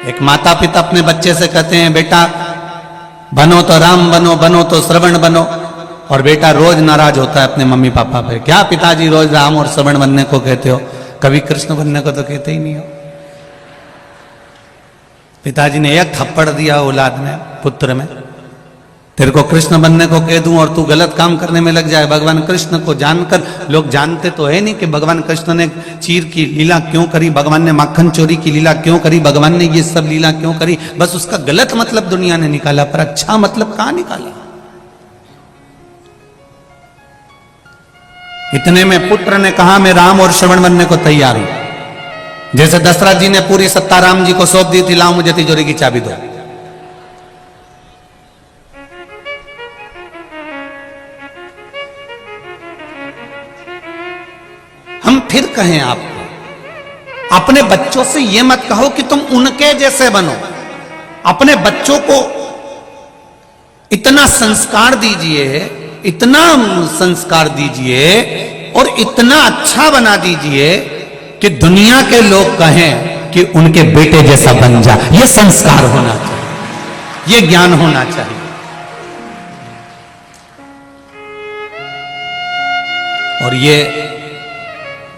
एक माता पिता अपने बच्चे से कहते हैं बेटा बनो तो राम बनो, बनो तो श्रवण बनो, और बेटा रोज नाराज होता है अपने मम्मी पापा पे। क्या पिताजी रोज राम और श्रवण बनने को कहते हो, कभी कृष्ण बनने को तो कहते ही नहीं हो। पिताजी ने एक थप्पड़ दिया औलाद में, पुत्र में, तेरे को कृष्ण बनने को कह दूं और तू गलत काम करने में लग जाए। भगवान कृष्ण को जानकर, लोग जानते तो है नहीं कि भगवान कृष्ण ने चीर की लीला क्यों करी, भगवान ने माखन चोरी की लीला क्यों करी, भगवान ने ये सब लीला क्यों करी। बस उसका गलत मतलब दुनिया ने निकाला, पर अच्छा मतलब कहां निकाला। इतने में पुत्र ने कहा मैं राम और श्रवण बनने को तैयार हूं। जैसे दशरथ जी ने पूरी सत्ता राम जी को सौंप दी थी, लाओ मुझे तिजोरी की चाबी दो। हम फिर कहें आपको, अपने बच्चों से यह मत कहो कि तुम उनके जैसे बनो। अपने बच्चों को इतना संस्कार दीजिए, इतना संस्कार दीजिए और इतना अच्छा बना दीजिए कि दुनिया के लोग कहें कि उनके बेटे जैसा बन जा। यह संस्कार होना चाहिए, यह ज्ञान होना चाहिए। और ये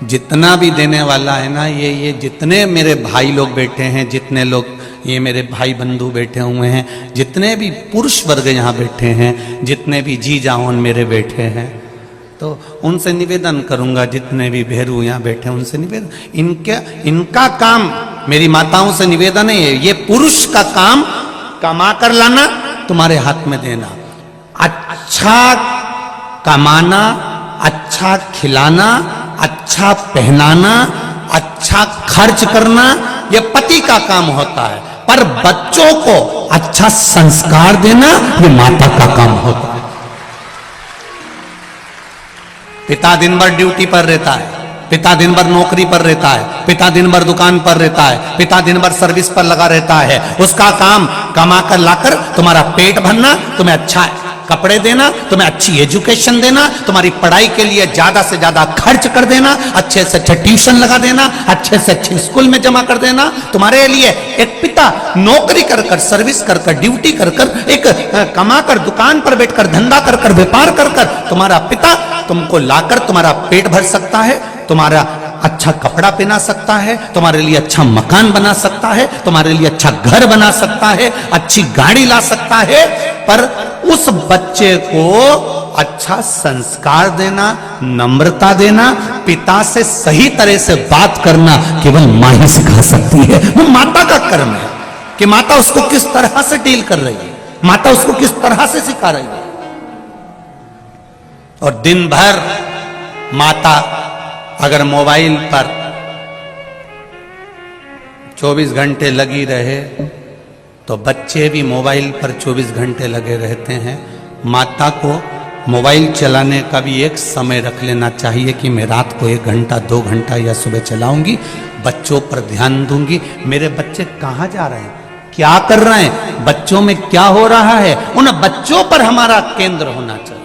जितना भी देने वाला है ना, ये जितने मेरे भाई लोग बैठे हैं, जितने लोग ये मेरे भाई बंधु बैठे हुए हैं, जितने भी पुरुष वर्ग यहाँ बैठे हैं, जितने भी जी जाओन मेरे बैठे हैं, तो उनसे निवेदन करूंगा, जितने भी भेरू यहाँ बैठे हैं उनसे निवेदन, इनका काम, मेरी माताओं से निवेदन है, ये पुरुष का काम कमा कर लाना, तुम्हारे हाथ में देना। अच्छा कमाना, अच्छा खिलाना, अच्छा पहनाना, अच्छा खर्च करना, यह पति का काम होता है। पर बच्चों को अच्छा संस्कार देना ये माता का काम होता है। पिता दिन भर ड्यूटी पर रहता है, पिता दिन भर नौकरी पर रहता है, पिता दिन भर दुकान पर रहता है, पिता दिन भर सर्विस पर लगा रहता है। उसका काम कमा कर लाकर तुम्हारा पेट भरना, तुम्हें अच्छा कपड़े देना, तुम्हें अच्छी एजुकेशन देना, तुम्हारी पढ़ाई के लिए ज्यादा से ज्यादा खर्च कर देना, अच्छे से अच्छे ट्यूशन लगा देना, अच्छे से अच्छे स्कूल में जमा कर देना। तुम्हारे लिए एक पिता नौकरी कर कर, सर्विस कर कर, ड्यूटी कर कर, एक कमा कर, दुकान पर बैठकर, धंधा कर कर, व्यापार कर कर, तुम्हारा पिता तुमको लाकर तुम्हारा पेट भर सकता है, तुम्हारा अच्छा कपड़ा पहना सकता है, तुम्हारे लिए अच्छा मकान बना सकता है, तुम्हारे लिए अच्छा घर बना सकता है, अच्छी गाड़ी ला सकता है। पर उस बच्चे को अच्छा संस्कार देना, नम्रता देना, पिता से सही तरह से बात करना केवल मां ही सिखा सकती है। वो माता का कर्म है कि माता उसको किस तरह से डील कर रही है, माता उसको किस तरह से सिखा रही है। और दिन भर माता अगर मोबाइल पर 24 घंटे लगी रहे तो बच्चे भी मोबाइल पर 24 घंटे लगे रहते हैं। माता को मोबाइल चलाने का भी एक समय रख लेना चाहिए कि मैं रात को 1 घंटा 2 घंटा या सुबह चलाऊंगी, बच्चों पर ध्यान दूंगी। मेरे बच्चे कहाँ जा रहे हैं, क्या कर रहे हैं, बच्चों में क्या हो रहा है, उन बच्चों पर हमारा केंद्र होना चाहिए।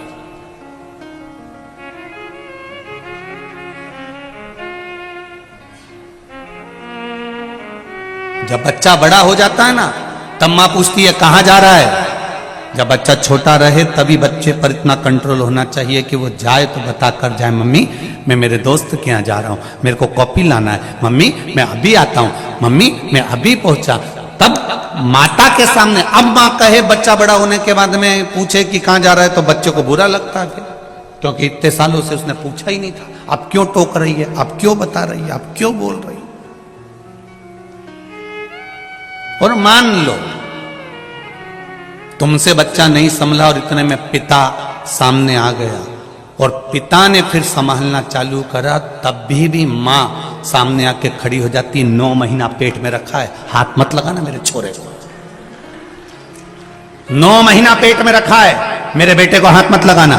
जब बच्चा बड़ा हो जाता है ना, तब मां पूछती है कहां जा रहा है। जब बच्चा छोटा रहे तभी बच्चे पर इतना कंट्रोल होना चाहिए कि वो जाए तो बता कर जाए, मम्मी मैं मेरे दोस्त के यहाँ जा रहा हूँ, मेरे को कॉपी लाना है, मम्मी मैं अभी आता हूँ, मम्मी मैं अभी पहुंचा। तब माता के सामने, अब माँ कहे बच्चा बड़ा होने के बाद में पूछे कि कहाँ जा रहा है तो बच्चे को बुरा लगता है, क्योंकि इतने सालों से उसने पूछा ही नहीं था। अब क्यों टोक रही है, अब क्यों बता रही है, अब क्यों बोल रही है। और मान लो तुमसे बच्चा नहीं संभला और इतने में पिता सामने आ गया और पिता ने फिर संभालना चालू करा, तब भी मां सामने आके खड़ी हो जाती। 9 महीना पेट में रखा है, हाथ मत लगाना मेरे छोरे को। 9 महीना पेट में रखा है, मेरे बेटे को हाथ मत लगाना।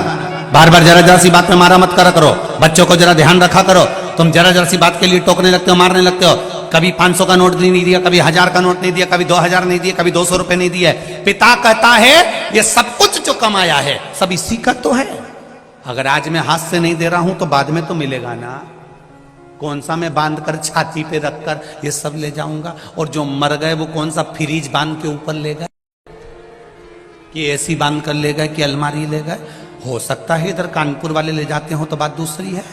बार बार जरा जरा सी बात में मारा मत करा करो, बच्चों को जरा ध्यान रखा करो। तुम जरा जरा सी बात के लिए टोकने लगते हो, मारने लगते हो। कभी 500 का नोट नहीं दिया, कभी 1000 का नोट नहीं दिया, कभी 2000 नहीं दिया, कभी 200 रुपए नहीं दिया। पिता कहता है ये सब कुछ जो कमाया है सब इसी का तो है, अगर आज मैं हाथ से नहीं दे रहा हूं तो बाद में तो मिलेगा ना। कौन सा मैं बांध कर छाती पे रखकर ये सब ले जाऊंगा? और जो मर गए वो कौन सा फ्रिज बांध के ऊपर ले गए, कि एसी बांध कर ले गए, कि अलमारी ले गए? हो सकता है इधर कानपुर वाले ले जाते हो तो बात दूसरी है।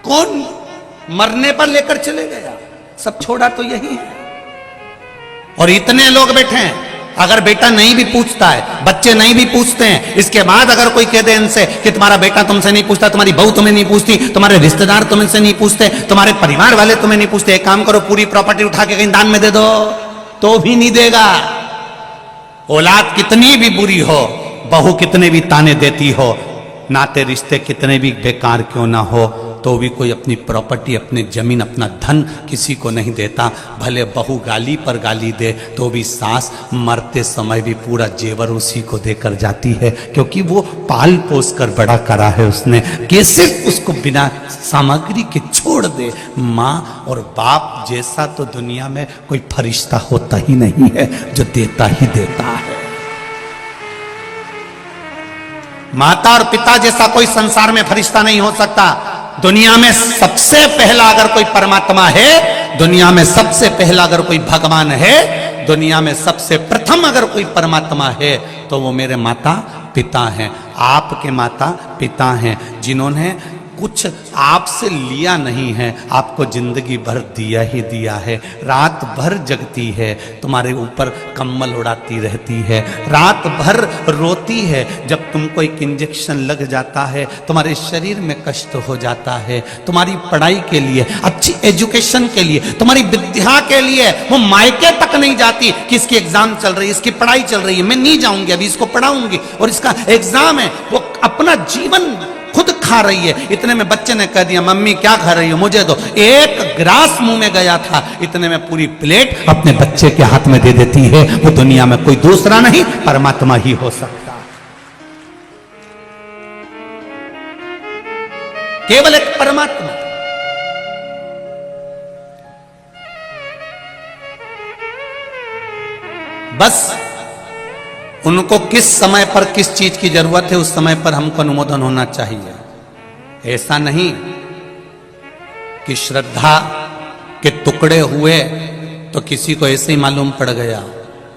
कौन मरने पर लेकर चले गया? सब छोड़ा तो यही है। और इतने लोग बैठे हैं, अगर बेटा नहीं भी पूछता है, बच्चे नहीं भी पूछते हैं, इसके बाद अगर कोई कह दे इनसे कि तुम्हारा बेटा तुमसे नहीं पूछता, तुम्हारी बहू तुम्हें नहीं पूछती, तुम्हारे रिश्तेदार तुमसे नहीं पूछते, तुम्हारे परिवार वाले तुम्हें नहीं पूछते, एक काम करो पूरी प्रॉपर्टी उठा के कहीं दान में दे दो, तो भी नहीं देगा। औलाद कितनी भी बुरी हो, बहू कितने भी ताने देती हो, नाते रिश्ते कितने भी बेकार क्यों ना हो, तो भी कोई अपनी प्रॉपर्टी, अपनी जमीन, अपना धन किसी को नहीं देता। भले बहू गाली पर गाली दे तो भी सास मरते समय भी पूरा जेवर उसी को देकर जाती है, क्योंकि वो पाल पोस कर बड़ा करा है उसने। कैसे उसको बिना सामग्री के छोड़ दे? माँ और बाप जैसा तो दुनिया में कोई फरिश्ता होता ही नहीं है, जो देता ही देता है। माता और पिता जैसा कोई संसार में फरिश्ता नहीं हो सकता। दुनिया में सबसे पहला अगर कोई परमात्मा है, दुनिया में सबसे पहला अगर कोई भगवान है, दुनिया में सबसे प्रथम अगर कोई परमात्मा है, तो वो मेरे माता पिता हैं, आपके माता पिता हैं, जिन्होंने कुछ आपसे लिया नहीं है, आपको जिंदगी भर दिया ही दिया है। रात भर जगती है, तुम्हारे ऊपर कम्बल उड़ाती रहती है, रात भर रोती है जब तुमको एक इंजेक्शन लग जाता है, तुम्हारे शरीर में कष्ट हो जाता है, तुम्हारी पढ़ाई के लिए, अच्छी एजुकेशन के लिए, तुम्हारी विद्या के लिए वो मायके तक नहीं जाती कि इसकी एग्जाम चल रही है, इसकी पढ़ाई चल रही है, मैं नहीं जाऊंगी, अभी इसको पढ़ाऊंगी और इसका एग्जाम है। वो अपना जीवन खुद खा रही है। इतने में बच्चे ने कह दिया, मम्मी क्या खा रही हो, मुझे दो। एक ग्रास मुंह में गया था, इतने में पूरी प्लेट अपने बच्चे के हाथ में दे देती है। वो दुनिया में कोई दूसरा नहीं, परमात्मा ही हो सकता, केवल एक परमात्मा। बस उनको किस समय पर किस चीज की जरूरत है, उस समय पर हमको अनुमोदन होना चाहिए। ऐसा नहीं कि श्रद्धा के टुकड़े हुए तो किसी को ऐसे ही मालूम पड़ गया।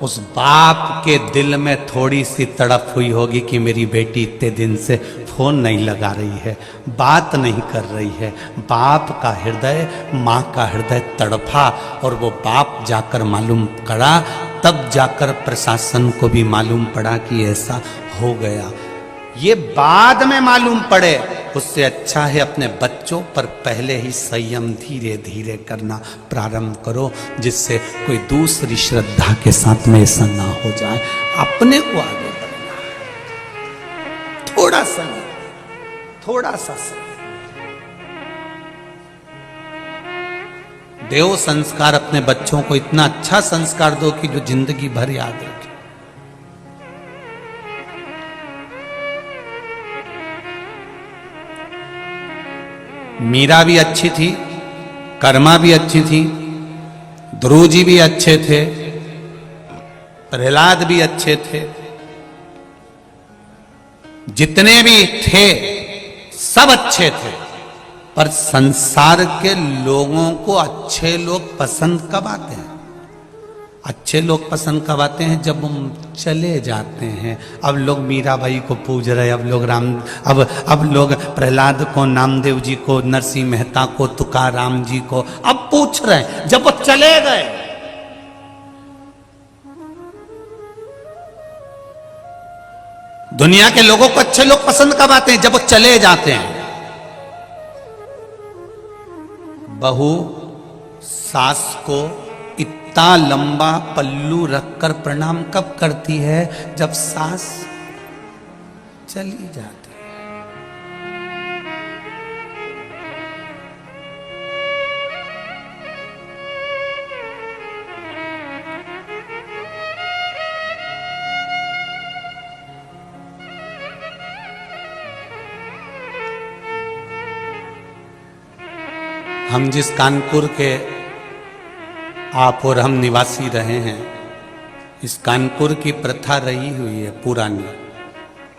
उस बाप के दिल में थोड़ी सी तड़प हुई होगी कि मेरी बेटी इतने दिन से फोन नहीं लगा रही है, बात नहीं कर रही है। बाप का हृदय, माँ का हृदय तड़पा और वो बाप जाकर मालूम करा, तब जाकर प्रशासन को भी मालूम पड़ा कि ऐसा हो गया। ये बाद में मालूम पड़े, उससे अच्छा है अपने बच्चों पर पहले ही संयम धीरे धीरे करना प्रारंभ करो, जिससे कोई दूसरी श्रद्धा के साथ में ऐसा ना हो जाए। अपने को आगे बढ़ना है, थोड़ा समय, थोड़ा सा समय। देव संस्कार अपने बच्चों को, इतना अच्छा संस्कार दो कि जो जिंदगी भर याद रखे। मीरा भी अच्छी थी, कर्मा भी अच्छी थी, ध्रुव जी भी अच्छे थे, प्रहलाद भी अच्छे थे, जितने भी थे सब अच्छे थे। पर संसार के लोगों को अच्छे लोग पसंद कब आते हैं? अच्छे लोग पसंद कब आते हैं? जब हम चले जाते हैं। अब लोग मीरा भाई को पूज रहे, अब लोग अब लोग प्रहलाद को, नामदेव जी को, नरसिंह मेहता को, तुकाराम जी को अब पूछ रहे हैं, जब वो चले गए। दुनिया के लोगों को अच्छे लोग पसंद कब आते हैं? जब वो चले जाते हैं। बहू सास को इतना लंबा पल्लू रखकर प्रणाम कब करती है? जब सास चली जाती है। हम जिस कानपुर के आप और हम निवासी रहे हैं, इस कानपुर की प्रथा रही हुई है पुरानी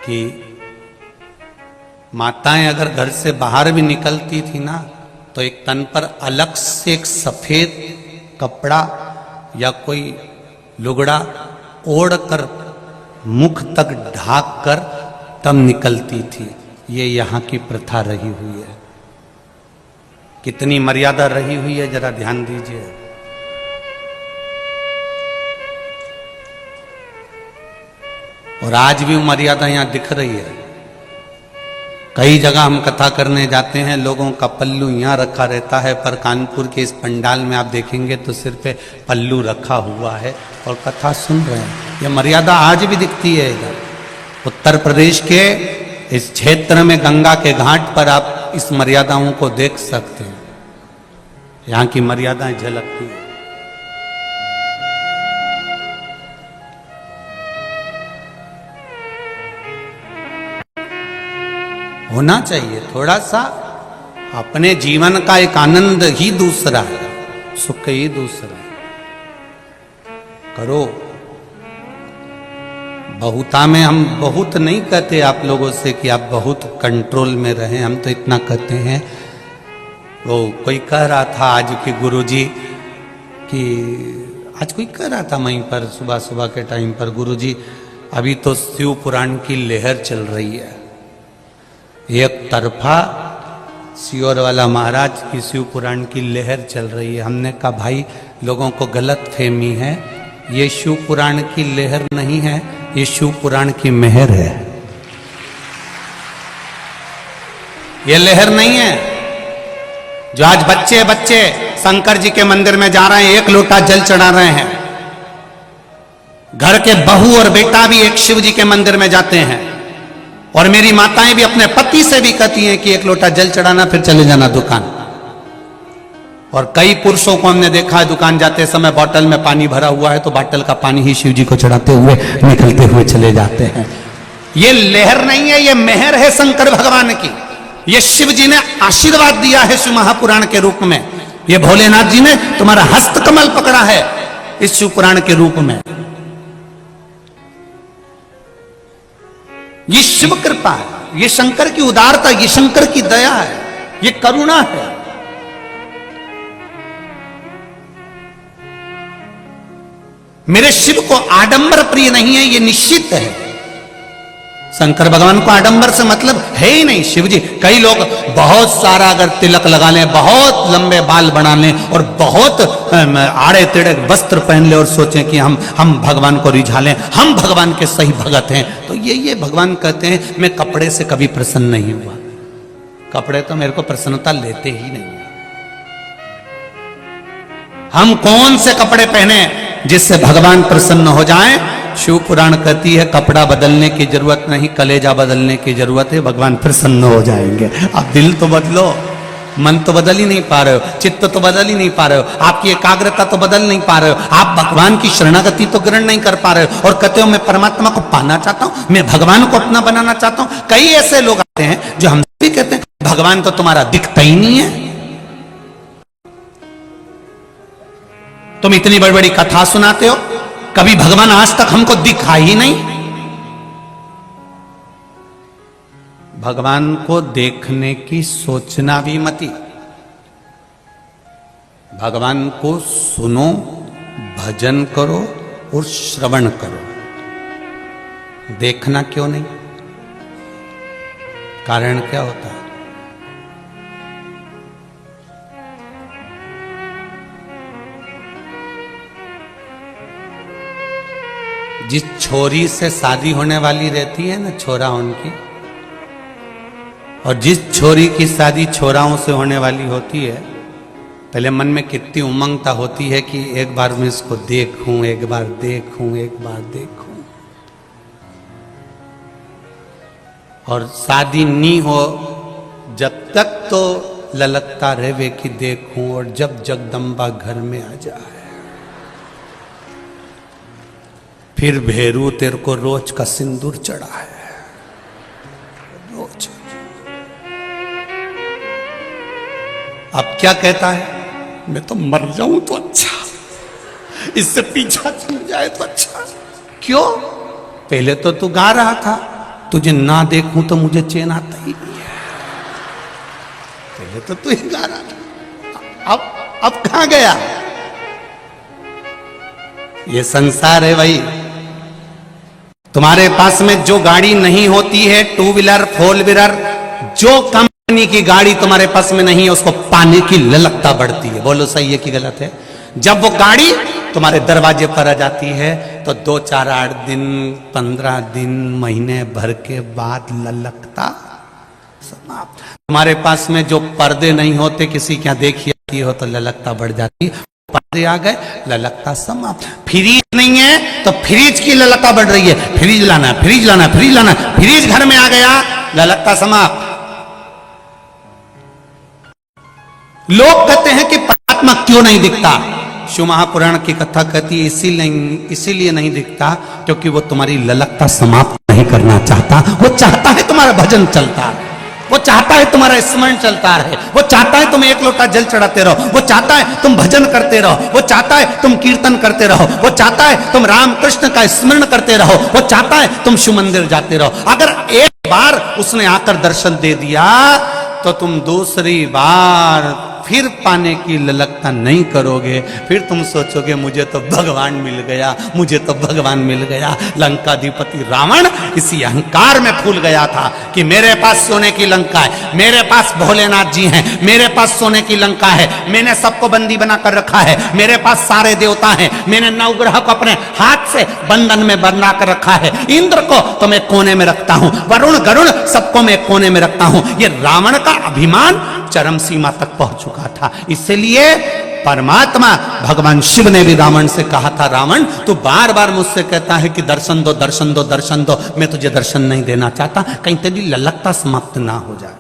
कि माताएं अगर घर से बाहर भी निकलती थी ना, तो एक तन पर अलग से एक सफेद कपड़ा या कोई लुगड़ा ओढ़ कर मुख तक ढाक कर तब निकलती थी। ये यहाँ की प्रथा रही हुई है। कितनी मर्यादा रही हुई है, जरा ध्यान दीजिए। और आज भी वो मर्यादा यहां दिख रही है। कई जगह हम कथा करने जाते हैं, लोगों का पल्लू यहाँ रखा रहता है, पर कानपुर के इस पंडाल में आप देखेंगे तो सिर पे पल्लू रखा हुआ है और कथा सुन रहे हैं। ये मर्यादा आज भी दिखती है। इधर उत्तर प्रदेश के इस क्षेत्र में गंगा के घाट पर आप इस मर्यादाओं को देख सकते हैं। यहाँ की मर्यादाएं झलकती हैं। होना चाहिए थोड़ा सा। अपने जीवन का एक आनंद ही दूसरा है, सुख ही दूसरा है। करो। बहुता में हम बहुत नहीं कहते आप लोगों से कि आप बहुत कंट्रोल में रहें, हम तो इतना कहते हैं। वो कोई कह रहा था आज के गुरुजी कि आज कोई कह रहा था वहीं पर सुबह सुबह के टाइम पर, गुरुजी अभी तो शिव पुराण की लहर चल रही है। एक तरफा सियोर वाला महाराज की शिव पुराण की लहर चल रही है। हमने कहा भाई लोगों को गलत फहमी है, ये शिव पुराण की लहर नहीं है, ये शिव पुराण की मेहर है। ये लहर नहीं है। जो आज बच्चे बच्चे शंकर जी के मंदिर में जा रहे हैं, एक लोटा जल चढ़ा रहे हैं। घर के बहू और बेटा भी एक शिव जी के मंदिर में जाते हैं। और मेरी माताएं भी अपने पति से भी कहती हैं कि एक लोटा जल चढ़ाना फिर चले जाना दुकान। और कई पुरुषों को हमने देखा है दुकान जाते समय बोतल में पानी भरा हुआ है तो बोतल का पानी ही शिव जी को चढ़ाते हुए निकलते हुए चले जाते हैं। ये लहर नहीं है, ये मेहर है शंकर भगवान की। ये शिव जी ने आशीर्वाद दिया है शिव महापुराण के रूप में। ये भोलेनाथ जी ने तुम्हारा हस्त कमल पकड़ा है इस शिव पुराण के रूप में। ये शिव कृपा है, ये शंकर की उदारता, ये शंकर की दया है, ये करुणा है। मेरे शिव को आडंबर प्रिय नहीं है, ये निश्चित है। शंकर भगवान को आडंबर से मतलब है ही नहीं। शिव जी, कई लोग बहुत सारा अगर तिलक लगा लें, बहुत लंबे बाल बना लें और बहुत आड़े टेढ़े वस्त्र पहन ले और सोचें कि हम भगवान को रिझा लें, हम भगवान के सही भगत हैं, तो ये भगवान कहते हैं मैं कपड़े से कभी प्रसन्न नहीं हुआ। कपड़े तो मेरे को प्रसन्नता लेते ही नहीं। हम कौन से कपड़े पहने जिससे भगवान प्रसन्न हो जाएं? शिव पुराण कहती है कपड़ा बदलने की जरूरत नहीं, कलेजा बदलने की जरूरत है, भगवान प्रसन्न हो जाएंगे। आप दिल तो बदलो, मन तो बदल ही नहीं पा रहे हो, चित्त तो बदल ही नहीं पा रहे हो, आपकी एकाग्रता तो बदल नहीं पा रहे हो, आप भगवान की शरणागति तो ग्रहण नहीं कर पा रहे हो और कहते हो मैं परमात्मा को पाना चाहता हूं, मैं भगवान को अपना बनाना चाहता हूं। कई ऐसे लोग आते हैं जो हमसे भी कहते हैं भगवान तो तुम्हारा दिखता ही नहीं है। तुम इतनी बड़ी बड़ी कथा सुनाते हो, कभी भगवान आज तक हमको दिखा ही नहीं। भगवान को देखने की सोचना भी मती। भगवान को सुनो, भजन करो और श्रवण करो। देखना क्यों नहीं? कारण क्या होता है? जिस छोरी से शादी होने वाली रहती है ना, छोरा उनकी, और जिस छोरी की शादी छोराओं से होने वाली होती है, पहले मन में कितनी उमंगता होती है कि एक बार मैं इसको देखूं, एक बार देखूं, एक बार देखूं। और शादी नहीं हो जब तक तो ललकता रहे कि देखूं, और जब जगदम्बा घर में आ जाए फिर भेरू तेरे को रोज का सिंदूर चढ़ा है, रोज। अब क्या कहता है? मैं तो मर जाऊं तो अच्छा, इससे पीछा छूट जाए तो अच्छा। क्यों? पहले तो तू गा रहा था तुझे ना देखूं तो मुझे चैन आता ही नहीं है। पहले तो तू ही गा रहा था, अब कहां गया? ये संसार है भाई। तुम्हारे पास में जो गाड़ी नहीं होती है, 2 व्हीलर 4 व्हीलर, जो कंपनी की गाड़ी तुम्हारे पास में नहीं है, उसको पाने की ललकता बढ़ती है। बोलो सही है कि गलत है? जब वो गाड़ी तुम्हारे दरवाजे पर आ जाती है तो 2 4 8 दिन 15 दिन महीने भर के बाद ललकता समाप्त। तुम्हारे पास में जो पर्दे नहीं होते, किसी क्या देखी हो तो ललकता बढ़ जाती, पर्दे आ गए ललकता समाप्त। फ्रिज नहीं है तो फ्रिज की ललकता बढ़ रही है, फ्रिज लाना फ्रिज लाना फ्रिज लाना, फ्रिज घर में आ गया ललकता समाप्त। लोग कहते हैं कि परमात्मा क्यों नहीं दिखता? शिव महापुराण की कथा कहती है इसीलिए नहीं दिखता क्योंकि वो तुम्हारी ललकता समाप्त नहीं करना चाहता। वो चाहता है तुम्हारा भजन चलता है, वो चाहता है तुम्हारा स्मरण चलता रहे, वो चाहता है तुम 1 लोटा जल चढ़ाते रहो, वो चाहता है तुम भजन करते रहो, वो चाहता है तुम कीर्तन करते रहो, वो चाहता है तुम राम कृष्ण का स्मरण करते रहो, वो चाहता है तुम शिव मंदिर जाते रहो। अगर एक बार उसने आकर दर्शन दे दिया तो तुम दूसरी बार फिर पाने की ललकता नहीं करोगे। फिर तुम सोचोगे मुझे तो भगवान मिल गया, मुझे तो भगवान मिल गया। लंकाधिपति रावण इसी अहंकार में फूल गया था कि मेरे पास सोने की लंका है, मेरे पास भोलेनाथ जी हैं, मेरे पास सोने की लंका है, मैंने सबको बंदी बना कर रखा है, मेरे पास सारे देवता हैं, मैंने नवग्रह को अपने हाथ से बंधन में बना कर रखा है, इंद्र को तो मैं कोने में रखता हूं, वरुण गरुण सबको मैं कोने में रखता हूं। ये रावण का अभिमान चरम सीमा तक पहुंच चुका था। इसलिए परमात्मा भगवान शिव ने भी रावण से कहा था, रावण तू बार बार मुझसे कहता है कि दर्शन दो दर्शन दो दर्शन दो, मैं तुझे दर्शन नहीं देना चाहता, कहीं तेरी ललकता समाप्त ना हो जाए,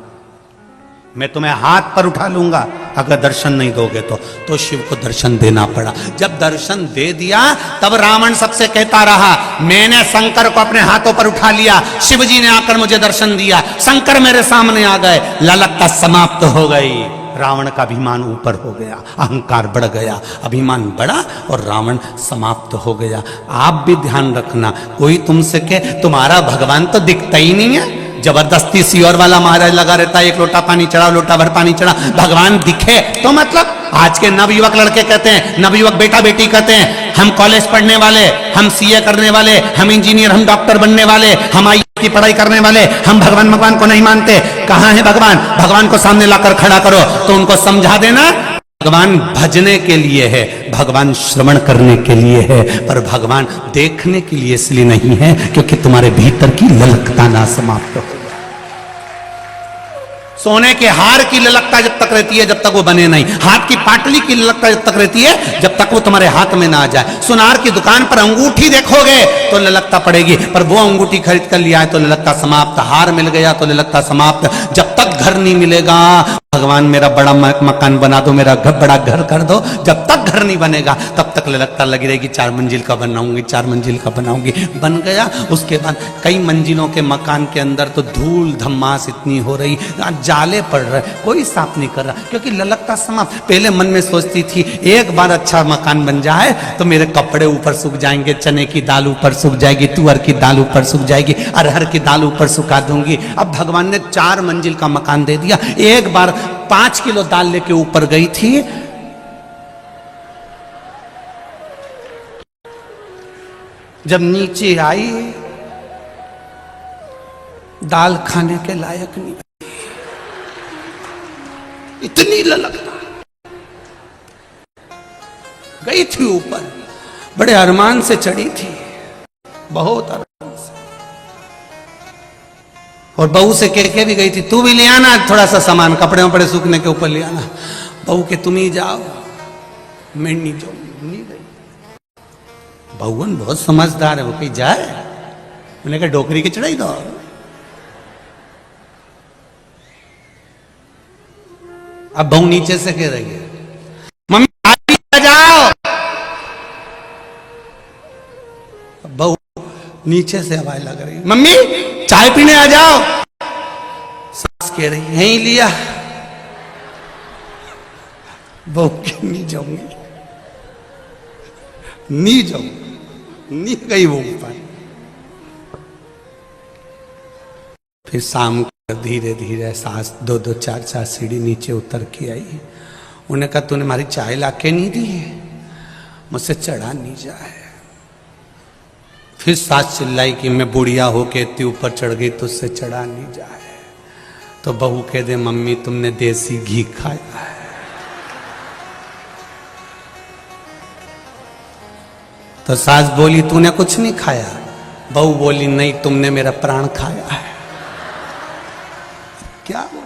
मैं तुम्हें हाथ पर उठा लूंगा अगर दर्शन नहीं दोगे तो शिव को दर्शन देना पड़ा। जब दर्शन दे दिया तब रावण सबसे कहता रहा, मैंने शंकर को अपने हाथों पर उठा लिया, शिव जी ने आकर मुझे दर्शन दिया, शंकर मेरे सामने आ गए, ललकता समाप्त हो गई। रावण का अभिमान ऊपर हो गया, अहंकार बढ़ गया, अभिमान बढ़ा और रावण समाप्त हो गया। आप भी ध्यान रखना, कोई तुमसे कहे तुम्हारा भगवान तो दिखता ही नहीं है, जबरदस्ती सियोर वाला महाराज लगा रहता है, 1 लोटा पानी चढ़ा, लोटा भर पानी चढ़ा, भगवान दिखे तो मतलब। आज के नवयुवक लड़के कहते हैं, नवयुवक बेटा बेटी कहते हैं, हम कॉलेज पढ़ने वाले, हम सीए करने वाले, हम इंजीनियर, हम डॉक्टर बनने वाले, हम आईएएस की पढ़ाई करने वाले, हम भगवान को नहीं मानते। कहां है भगवान? भगवान को सामने लाकर खड़ा करो तो उनको समझा देना भगवान भजने के लिए है, भगवान श्रवण करने के लिए है, पर भगवान देखने के लिए इसलिए नहीं है क्योंकि तुम्हारे भीतर की ललकता ना समाप्त हो। सोने के हार की ललकता जब तक रहती है जब तक वो बने नहीं, हाथ की पाटली की ललकता जब तक रहती है जब तक वो तुम्हारे हाथ में ना आ जाए। सुनार की दुकान पर अंगूठी देखोगे तो ललकता पड़ेगी, पर वो अंगूठी खरीद कर लिया है तो ललकता समाप्त, हार मिल गया तो ललकता समाप्त। जब तक घर नहीं मिलेगा, भगवान मेरा बड़ा मकान बना दो, मेरा बड़ा घर कर दो, जब तक घर नहीं बनेगा तब तक ललकता लगी रहेगी, 4 मंजिल का बनाऊंगी, 4 मंजिल का बनाऊंगी। बन गया, उसके बाद कई मंजिलों के मकान के अंदर तो धूल धम्मास इतनी हो रही, जाले पड़ रहे, कोई साफ नहीं कर रहा क्योंकि ललकता समाप्त। पहले मन में सोचती थी एक बार अच्छा मकान बन जाए तो मेरे कपड़े ऊपर सूख जाएंगे, चने की दाल ऊपर सूख जाएगी, तुअर की दाल ऊपर सूख जाएगी, अरहर की दाल ऊपर सुखा दूंगी। अब भगवान ने 4 मंजिल का मकान दे दिया। एक बार 5 किलो दाल लेके ऊपर गई थी, जब नीचे आई दाल खाने के लायक नहीं, इतनी ललकता। गई थी ऊपर, बड़े अरमान से चढ़ी थी, बहुत अरमान से, और बहू से कह के भी गई थी तू भी ले आना थोड़ा सा सामान, कपड़े वपड़े सूखने के ऊपर ले आना। बहू के तुम ही जाओ, मैं नहीं जाऊंगी, नहीं गई। बहुवन बहुत समझदार है, वो कहीं जाए, उन्हें कहा डोकरी की चढ़ाई दो। अब बहू नीचे से कह रही है मम्मी आ जाओ, बहू नीचे से आवाज लग रही है मम्मी चाय पीने आ जाओ। सास कह रही है यहीं लिया, बहू क्यों नहीं जाऊंगी, नहीं जाऊंगी, नहीं गई वो ऊपर। फिर शाम को धीरे धीरे सास 2-2 4-4 सीढ़ी नीचे उतर के आई। उन्हें कहा तूने हमारी चाय लाके नहीं दी है, मुझसे चढ़ा नहीं जाए। फिर सास चिल्लाई कि मैं बुढ़िया होके इतनी ऊपर चढ़ गई तो उससे चढ़ा नहीं जाए। तो बहू कह दे मम्मी तुमने देसी घी खाया है। तो सास बोली तूने कुछ नहीं खाया। बहू बोली नहीं तुमने मेरा प्राण खाया है। क्या बोले?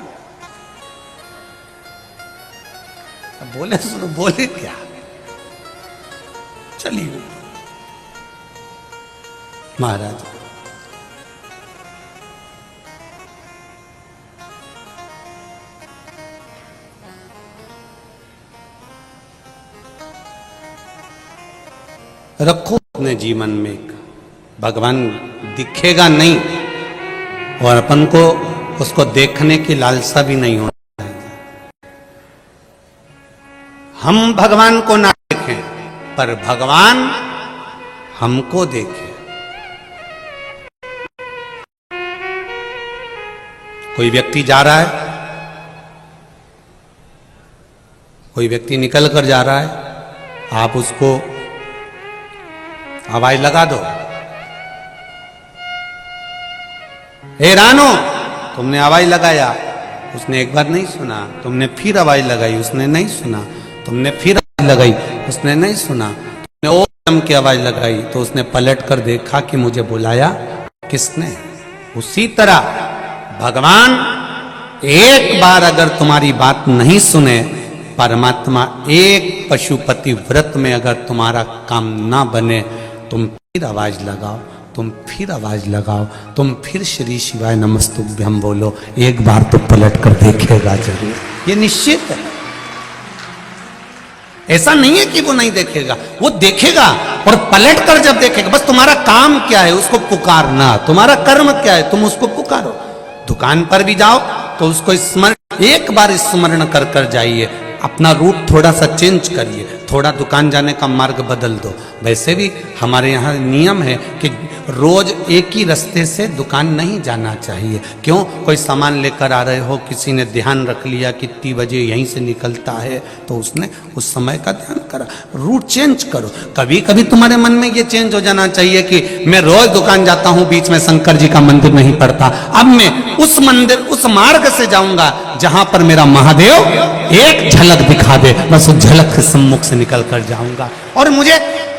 बोले सुनो, बोले क्या? चलिए महाराज रखो अपने जीवन में एक भगवान दिखेगा नहीं और अपन को उसको देखने की लालसा भी नहीं होना चाहिए। हम भगवान को ना देखें पर भगवान हमको देखे। कोई व्यक्ति जा रहा है, कोई व्यक्ति निकल कर जा रहा है, आप उसको आवाज लगा दो, ए रानो, तुमने आवाज लगाया, उसने एक बार नहीं सुना, तुमने फिर आवाज लगाई, उसने नहीं सुना, तुमने फिर आवाज लगाई, उसने नहीं सुना, तुमने और दम की आवाज लगाई तो उसने पलट कर देखा कि मुझे बुलाया किसने। उसी तरह भगवान एक बार अगर तुम्हारी बात नहीं सुने, परमात्मा एक पशुपति व्रत में अगर तुम्हारा काम ना बने, तुम फिर आवाज लगाओ, तुम फिर आवाज लगाओ, तुम फिर श्री शिवाय नमस्तुभ्यम बोलो, एक बार तो पलट कर देखेगा जरूर। ये निश्चित है, ऐसा नहीं है कि वो नहीं देखेगा, वो देखेगा और पलट कर जब देखेगा। बस तुम्हारा काम क्या है? उसको पुकारना। तुम्हारा कर्म क्या है? तुम उसको पुकारो। दुकान पर भी जाओ तो उसको स्मरण, एक बार स्मरण कर कर जाइए। अपना रूट थोड़ा सा चेंज करिए, थोड़ा दुकान जाने का मार्ग बदल दो। वैसे भी हमारे यहाँ नियम है कि रोज एक ही रास्ते से दुकान नहीं जाना चाहिए। क्यों? कोई सामान लेकर आ रहे हो, किसी ने ध्यान रख लिया कि इतनी बजे यहीं से निकलता है, तो उसने उस समय का ध्यान करा। रूट चेंज करो। कभी कभी तुम्हारे मन में ये चेंज हो जाना चाहिए कि मैं रोज दुकान जाता हूँ, बीच में शंकर जी का मंदिर नहीं पड़ता, अब मैं उस मंदिर, उस मार्ग से जाऊंगा जहां पर मेरा महादेव एक झलक दिखा दे, बस उस झलक के सम्मुख से निकल कर जाऊंगा। और मुझे,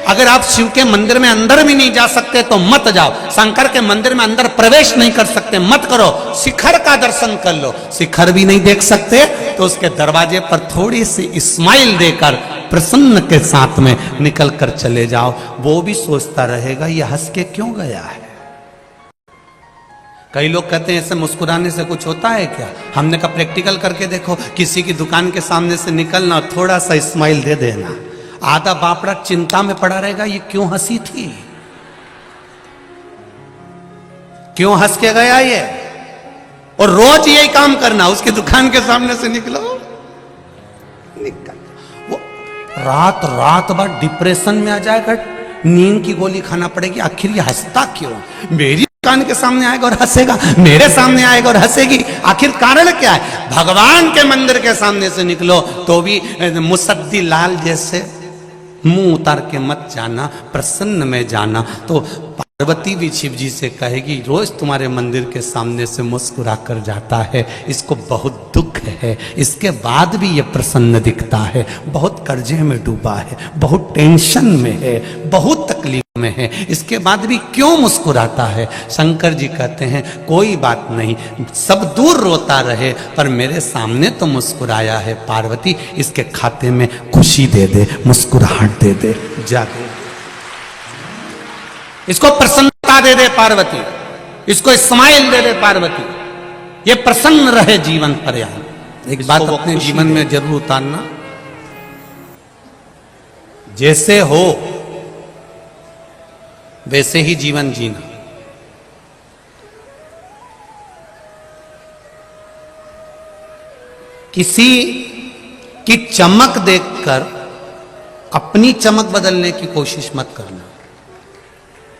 अगर आप शिव के मंदिर में अंदर भी नहीं जा सकते तो मत जाओ। शंकर के मंदिर में अंदर प्रवेश नहीं कर सकते, मत करो। शिखर का दर्शन कर लो। शिखर भी नहीं देख सकते तो उसके दरवाजे पर थोड़ी सी स्माइल देकर प्रसन्न के साथ में निकल कर चले जाओ। वो भी सोचता रहेगा ये हंस के क्यों गया है। कई लोग कहते हैं ऐसे मुस्कुराने से कुछ होता है क्या? हमने कहा प्रैक्टिकल करके देखो। किसी की दुकान के सामने से निकलना, थोड़ा सा स्माइल दे देना, आधा बापड़ा चिंता में पड़ा रहेगा ये क्यों हंसी थी, क्यों हंस के गया ये। और रोज यही काम करना, उसकी दुकान के सामने से निकलो, निकल। वो रात रात भर डिप्रेशन में आ जाएगा, नींद की गोली खाना पड़ेगी। आखिर ये हंसता क्यों? मेरी दुकान के सामने आएगा और हंसेगा, मेरे सामने आएगा और हंसेगी, आखिर कारण क्या है? भगवान के मंदिर के सामने से निकलो तो भी मुसद्दी लाल जैसे मुंह उतार के मत जाना, प्रसन्न में जाना। तो पार्वती भी शिव जी से कहेगी रोज तुम्हारे मंदिर के सामने से मुस्कुरा कर जाता है, इसको बहुत दुख है, इसके बाद भी ये प्रसन्न दिखता है, बहुत कर्जे में डूबा है, बहुत टेंशन में है, बहुत तकलीफ में है, इसके बाद भी क्यों मुस्कुराता है? शंकर जी कहते हैं कोई बात नहीं, सब दूर रोता रहे पर मेरे सामने तो मुस्कुराया है। पार्वती इसके खाते में खुशी दे दे, मुस्कुराहट दे दे, जाके इसको प्रसन्नता दे दे पार्वती, इसको स्माइल दे दे पार्वती, ये प्रसन्न रहे जीवन पर्यंत। एक बात अपने जीवन में जरूर उतारना, जैसे हो वैसे ही जीवन जीना। किसी की चमक देखकर अपनी चमक बदलने की कोशिश मत करना।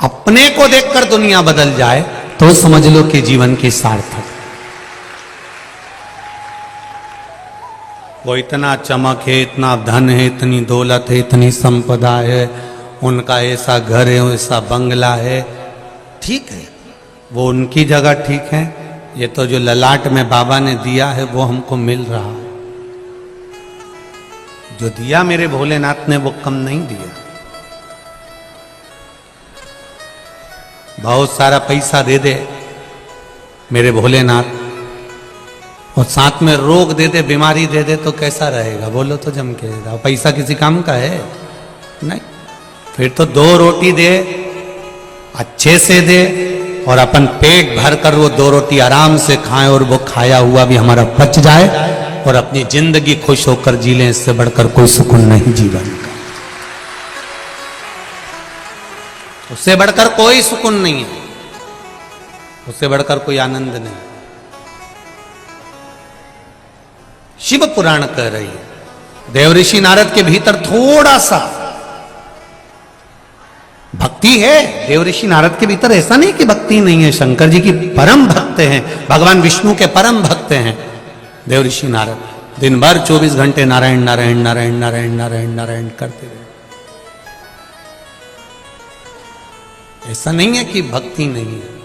अपने को देखकर दुनिया बदल जाए तो समझ लो कि जीवन की सार्थक। वो इतना चमक है, इतना धन है, इतनी दौलत है, इतनी संपदा है, उनका ऐसा घर है, ऐसा बंगला है, ठीक है, वो उनकी जगह ठीक है। ये तो जो ललाट में बाबा ने दिया है वो हमको मिल रहा है। जो दिया मेरे भोलेनाथ ने वो कम नहीं दिया। बहुत सारा पैसा दे दे मेरे भोलेनाथ और साथ में रोग दे दे, बीमारी दे दे, तो कैसा रहेगा बोलो तो जम के। पैसा किसी काम का है नहीं। फिर तो 2 रोटी दे, अच्छे से दे, और अपन पेट भर कर वो 2 रोटी आराम से खाएं और वो खाया हुआ भी हमारा पच जाए और अपनी जिंदगी खुश होकर जी लें। इससे बढ़कर कोई सुकून नहीं जीवन का, उससे बढ़कर कोई सुकून नहीं है, उससे बढ़कर कोई आनंद नहीं। शिव पुराण कह रही है, देवऋषि नारद के भीतर थोड़ा सा भक्ति है। देवऋषि नारद के भीतर ऐसा नहीं कि भक्ति नहीं है, शंकर जी की परम भक्त हैं, भगवान विष्णु के परम भक्त हैं देवऋषि नारद। दिन भर 24 घंटे नारायण नारायण नारायण नारायण नारायण नारायण करते रहे। ऐसा नहीं है कि भक्ति नहीं है।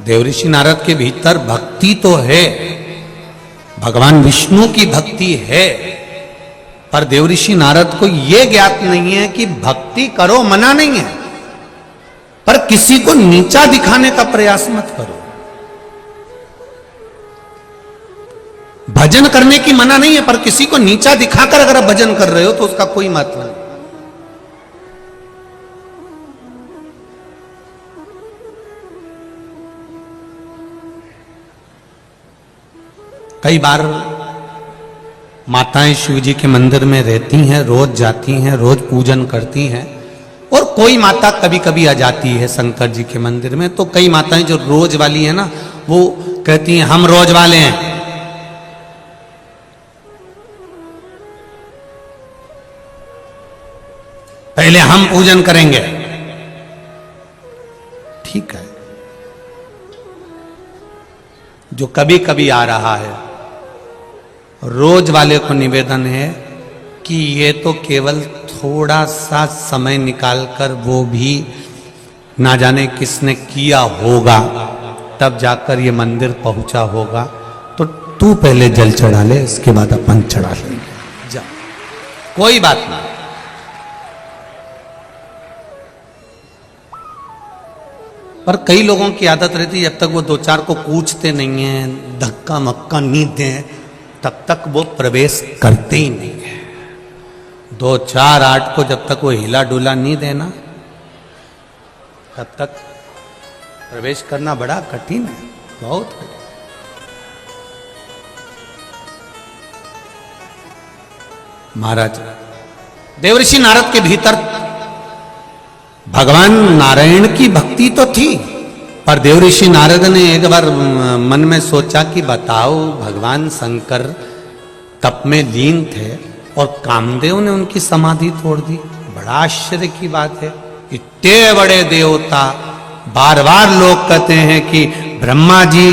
देवऋषि नारद के भीतर भक्ति तो है, भगवान विष्णु की भक्ति है, पर देवऋषि नारद को यह ज्ञात नहीं है कि भक्ति करो मना नहीं है, पर किसी को नीचा दिखाने का प्रयास मत करो। भजन करने की मना नहीं है, पर किसी को नीचा दिखाकर अगर आप भजन कर रहे हो तो उसका कोई महत्व नहीं। कई बार माताएं शिव जी के मंदिर में रहती हैं, रोज जाती हैं, रोज पूजन करती हैं, और कोई माता कभी कभी आ जाती है शंकर जी के मंदिर में। तो कई माताएं जो रोज वाली है ना, वो कहती हैं हम रोज वाले हैं, पहले हम पूजन करेंगे। ठीक है, जो कभी कभी आ रहा है, रोज वाले को निवेदन है कि ये तो केवल थोड़ा सा समय निकालकर, वो भी ना जाने किसने किया होगा, तब जाकर ये मंदिर पहुंचा होगा। तो तू पहले जल चढ़ा ले, इसके बाद अपन चढ़ा लेंगे, जा, कोई बात नहीं। पर कई लोगों की आदत रहती है, जब तक वो 2-4 को पूछते नहीं है, धक्का मक्का नहीं दें, तब तक वो प्रवेश करते ही नहीं है। 2-4-8 को जब तक वो हिला डुला नहीं देना, तब तक प्रवेश करना बड़ा कठिन है, बहुत कठिन। महाराज देवऋषि नारद के भीतर भगवान नारायण की भक्ति तो थी, पर देवऋषि नारद ने एक बार मन में सोचा कि बताओ, भगवान शंकर तप में लीन थे और कामदेव ने उनकी समाधि तोड़ दी। बड़ा आश्चर्य की बात है, इतने बड़े देवता, बार बार लोग कहते हैं कि ब्रह्मा जी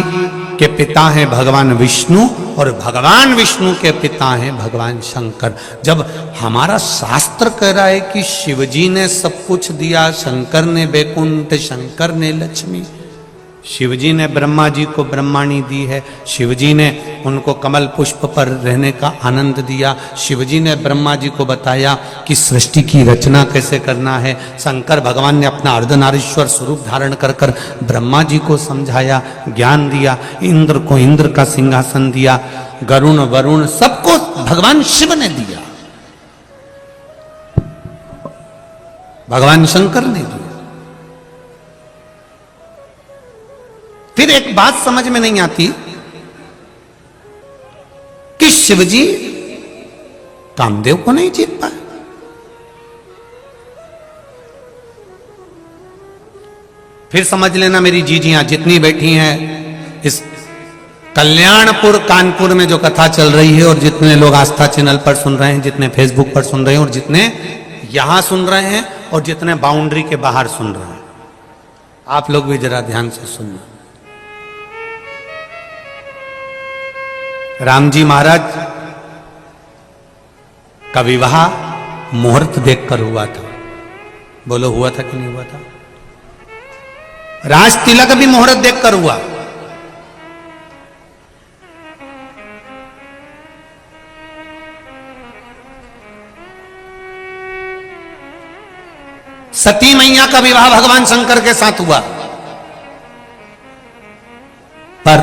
के पिता हैं भगवान विष्णु और भगवान विष्णु के पिता हैं भगवान शंकर। जब हमारा शास्त्र कह रहा है कि शिवजी ने सब कुछ दिया, शंकर ने बैकुंठ, शंकर ने लक्ष्मी, शिवजी ने ब्रह्मा जी को ब्रह्माणी दी है, शिवजी ने उनको कमल पुष्प पर रहने का आनंद दिया, शिवजी ने ब्रह्मा जी को बताया कि सृष्टि की रचना कैसे करना है, शंकर भगवान ने अपना अर्धनारीश्वर स्वरूप धारण कर कर ब्रह्मा जी को समझाया, ज्ञान दिया, इंद्र को इंद्र का सिंहासन दिया, गरुण वरुण सबको भगवान शिव ने दिया, भगवान शंकर ने दिया। फिर एक बात समझ में नहीं आती कि शिवजी कामदेव को नहीं जीत पाए। फिर समझ लेना मेरी जीजियां जितनी बैठी हैं इस कल्याणपुर कानपुर में जो कथा चल रही है, और जितने लोग आस्था चैनल पर सुन रहे हैं, जितने फेसबुक पर सुन रहे हैं और जितने यहां सुन रहे हैं, और जितने बाउंड्री के बाहर सुन रहे हैं। आप लोग भी जरा ध्यान से सुनना। राम जी महाराज का विवाह मुहूर्त देखकर हुआ था। बोलो हुआ था कि नहीं हुआ था? राज तिलक भी मुहूर्त देखकर हुआ। सती मैया का विवाह भगवान शंकर के साथ हुआ, पर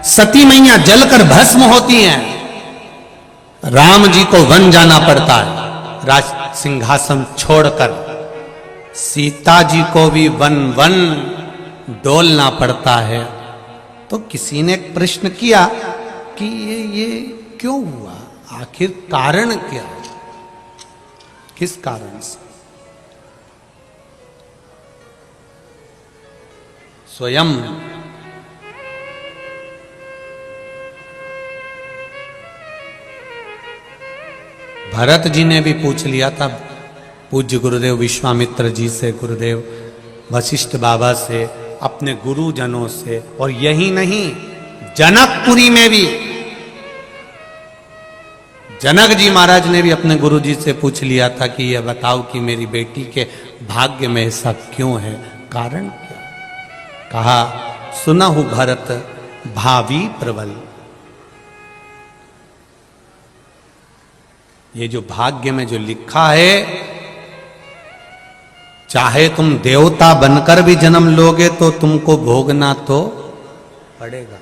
सती मैया जलकर भस्म होती हैं। राम जी को वन जाना पड़ता है, राज सिंहासन छोड़कर। सीता जी को भी वन वन डोलना पड़ता है। तो किसी ने एक प्रश्न किया कि ये क्यों हुआ, आखिर कारण क्या, किस कारण से? स्वयं भरत जी ने भी पूछ लिया था पूज्य गुरुदेव विश्वामित्र जी से, गुरुदेव वशिष्ठ बाबा से, अपने गुरुजनों से, और यही नहीं जनकपुरी में भी जनक जी महाराज ने भी अपने गुरु जी से पूछ लिया था कि यह बताओ कि मेरी बेटी के भाग्य में ऐसा क्यों है, कारण क्या? कहा, सुनहु भरत भावी प्रबल। ये जो भाग्य में जो लिखा है, चाहे तुम देवता बनकर भी जन्म लोगे तो तुमको भोगना तो पड़ेगा।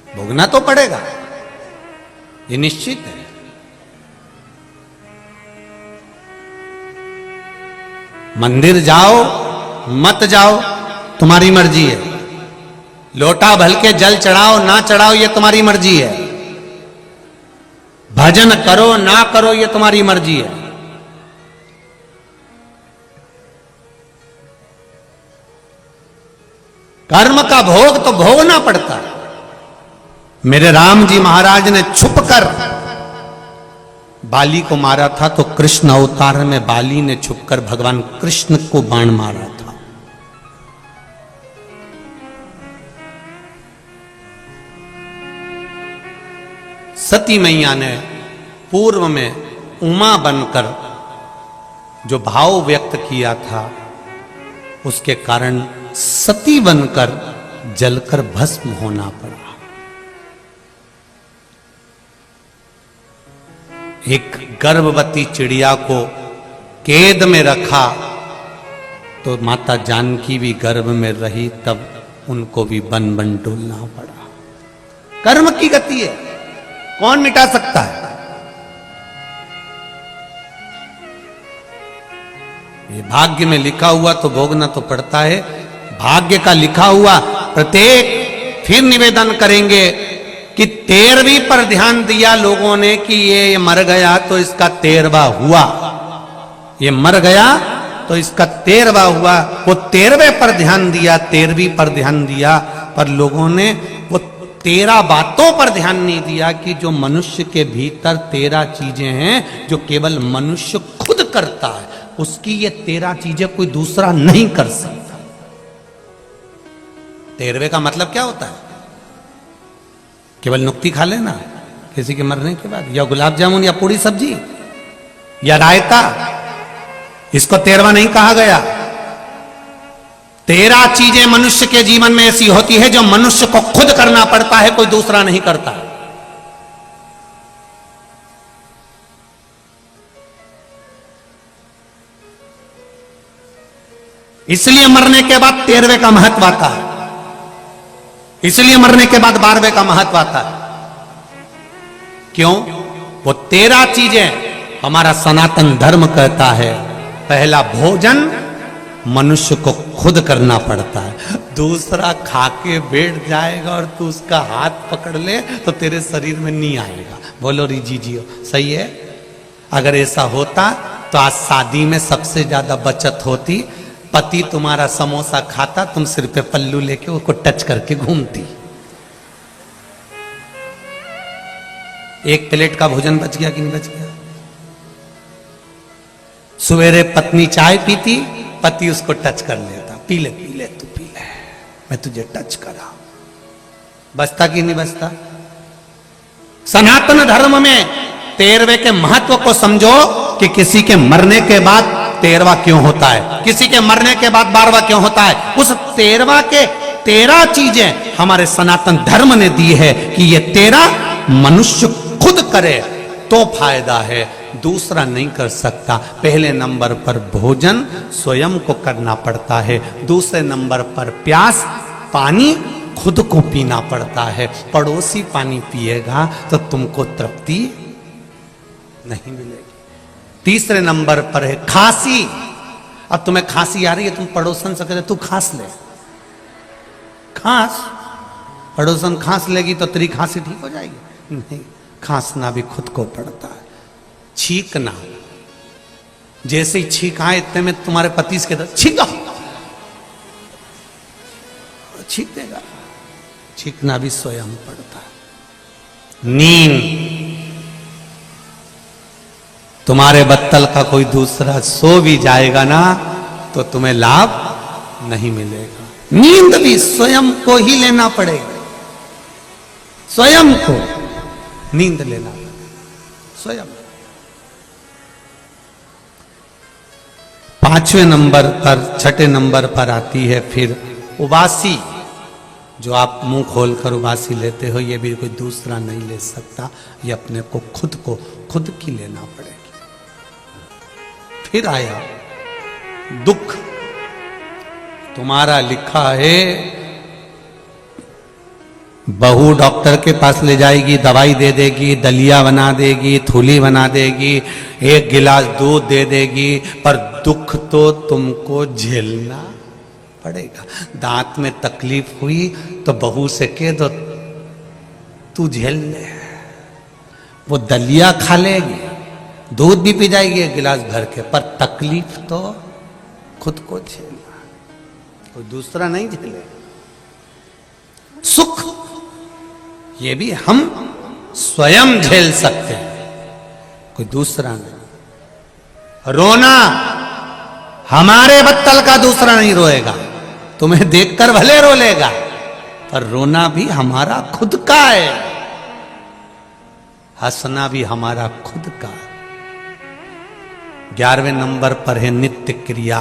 भोगना तो पड़ेगा, ये निश्चित है। मंदिर जाओ मत जाओ तुम्हारी मर्जी है, लोटा भल के जल चढ़ाओ ना चढ़ाओ ये तुम्हारी मर्जी है, भजन करो ना करो ये तुम्हारी मर्जी है। कर्म का भोग तो भोगना पड़ता है। मेरे राम जी महाराज ने छुपकर बाली को मारा था, तो कृष्ण अवतार में बाली ने छुपकर भगवान कृष्ण को बाण मारा था। सती मैया ने पूर्व में उमा बनकर जो भाव व्यक्त किया था, उसके कारण सती बनकर जलकर भस्म होना पड़ा। एक गर्भवती चिड़िया को कैद में रखा तो माता जानकी भी गर्भ में रही, तब उनको भी बन बन डोलना पड़ा। कर्म की गति है, कौन मिटा सकता है? ये भाग्य में लिखा हुआ तो भोगना तो पड़ता है। भाग्य का लिखा हुआ प्रत्येक, फिर निवेदन करेंगे कि 13वीं पर ध्यान दिया लोगों ने कि ये मर गया तो इसका 13वां हुआ, ये मर गया तो इसका 13वां हुआ। वो 13वें पर ध्यान दिया, 13वीं पर ध्यान दिया, पर लोगों ने वो 13 बातों पर ध्यान नहीं दिया कि जो मनुष्य के भीतर 13 चीजें हैं जो केवल मनुष्य खुद करता है, उसकी ये 13 चीजें कोई दूसरा नहीं कर सकता। 13वें का मतलब क्या होता है? केवल नुक्ती खा लेना किसी के मरने के बाद, या गुलाब जामुन या पूरी सब्जी या रायता, इसको 13वां नहीं कहा गया। 13 चीजें मनुष्य के जीवन में ऐसी होती है जो मनुष्य को खुद करना पड़ता है, कोई दूसरा नहीं करता। इसलिए मरने के बाद 13वें का महत्व आता है, इसलिए मरने के बाद 12वें का महत्व आता है। क्यों? वो 13 चीजें हमारा सनातन धर्म कहता है। पहला, भोजन मनुष्य को खुद करना पड़ता है। दूसरा खा के बैठ जाएगा और तू उसका हाथ पकड़ ले तो तेरे शरीर में नहीं आएगा। बोलो रिजी जी, सही है? अगर ऐसा होता तो आज शादी में सबसे ज्यादा बचत होती, पति तुम्हारा समोसा खाता, तुम सिर पे पल्लू लेके उसको टच करके घूमती। एक प्लेट का भोजन बच गया कि नहीं बच गया? सवेरे पत्नी चाय पीती, पति उसको टच कर लेता, पी ले तू पी ले, मैं तुझे टच करा। बचता कि नहीं बचता? सनातन धर्म में तेरवे के महत्व को समझो कि किसी के मरने के बाद तेरवा क्यों होता है, किसी के मरने के बाद 12वां क्यों होता है। उस तेरवा के 13 चीजें हमारे सनातन धर्म ने दी है कि ये 13 मनुष्य खुद करे तो फायदा है, दूसरा नहीं कर सकता। पहले नंबर पर भोजन स्वयं को करना पड़ता है, दूसरे नंबर पर प्यास पानी खुद को पीना पड़ता है। पड़ोसी पानी पिएगा तो तुमको तृप्ति नहीं मिलेगी। तीसरे नंबर पर है खांसी। अब तुम्हें खांसी आ रही है, तुम पड़ोसन से कहते तू खांस ले, खांस, पड़ोसन खांस लेगी तो तेरी खांसी ठीक हो जाएगी? नहीं, खांसना भी खुद को पड़ता है। छींकना, जैसे ही छींक आए इतने में तुम्हारे पति से कहते छींको, छींक देगा। छींकना भी स्वयं पड़ता है। नींद, तुम्हारे बत्तल का कोई दूसरा सो भी जाएगा ना तो तुम्हें लाभ नहीं मिलेगा। नींद भी स्वयं को ही लेना पड़ेगा, स्वयं को नींद लेना पड़ेगा स्वयं। 5वें नंबर पर, 6ठे नंबर पर आती है फिर उबासी। जो आप मुंह खोलकर उबासी लेते हो, ये भी कोई दूसरा नहीं ले सकता, ये अपने को खुद की लेना पड़ेगी। फिर आया दुख। तुम्हारा लिखा है बहू डॉक्टर के पास ले जाएगी, दवाई दे देगी, दलिया बना देगी, थूली बना देगी, 1 गिलास दूध दे देगी, पर दुख तो तुमको झेलना पड़ेगा। दांत में तकलीफ हुई तो बहू से कह दो तू झेल ले, वो दलिया खा लेगी, दूध भी पी जाएगी 1 गिलास भर के, पर तकलीफ तो खुद को झेलना, कोई दूसरा नहीं झेलेगा। सुख ये भी हम स्वयं झेल सकते हैं, कोई दूसरा नहीं। रोना हमारे बत्तल का दूसरा नहीं रोएगा, तुम्हें देखकर भले रो लेगा, पर रोना भी हमारा खुद का है, हंसना भी हमारा खुद का है। 11वें नंबर पर है नित्य क्रिया,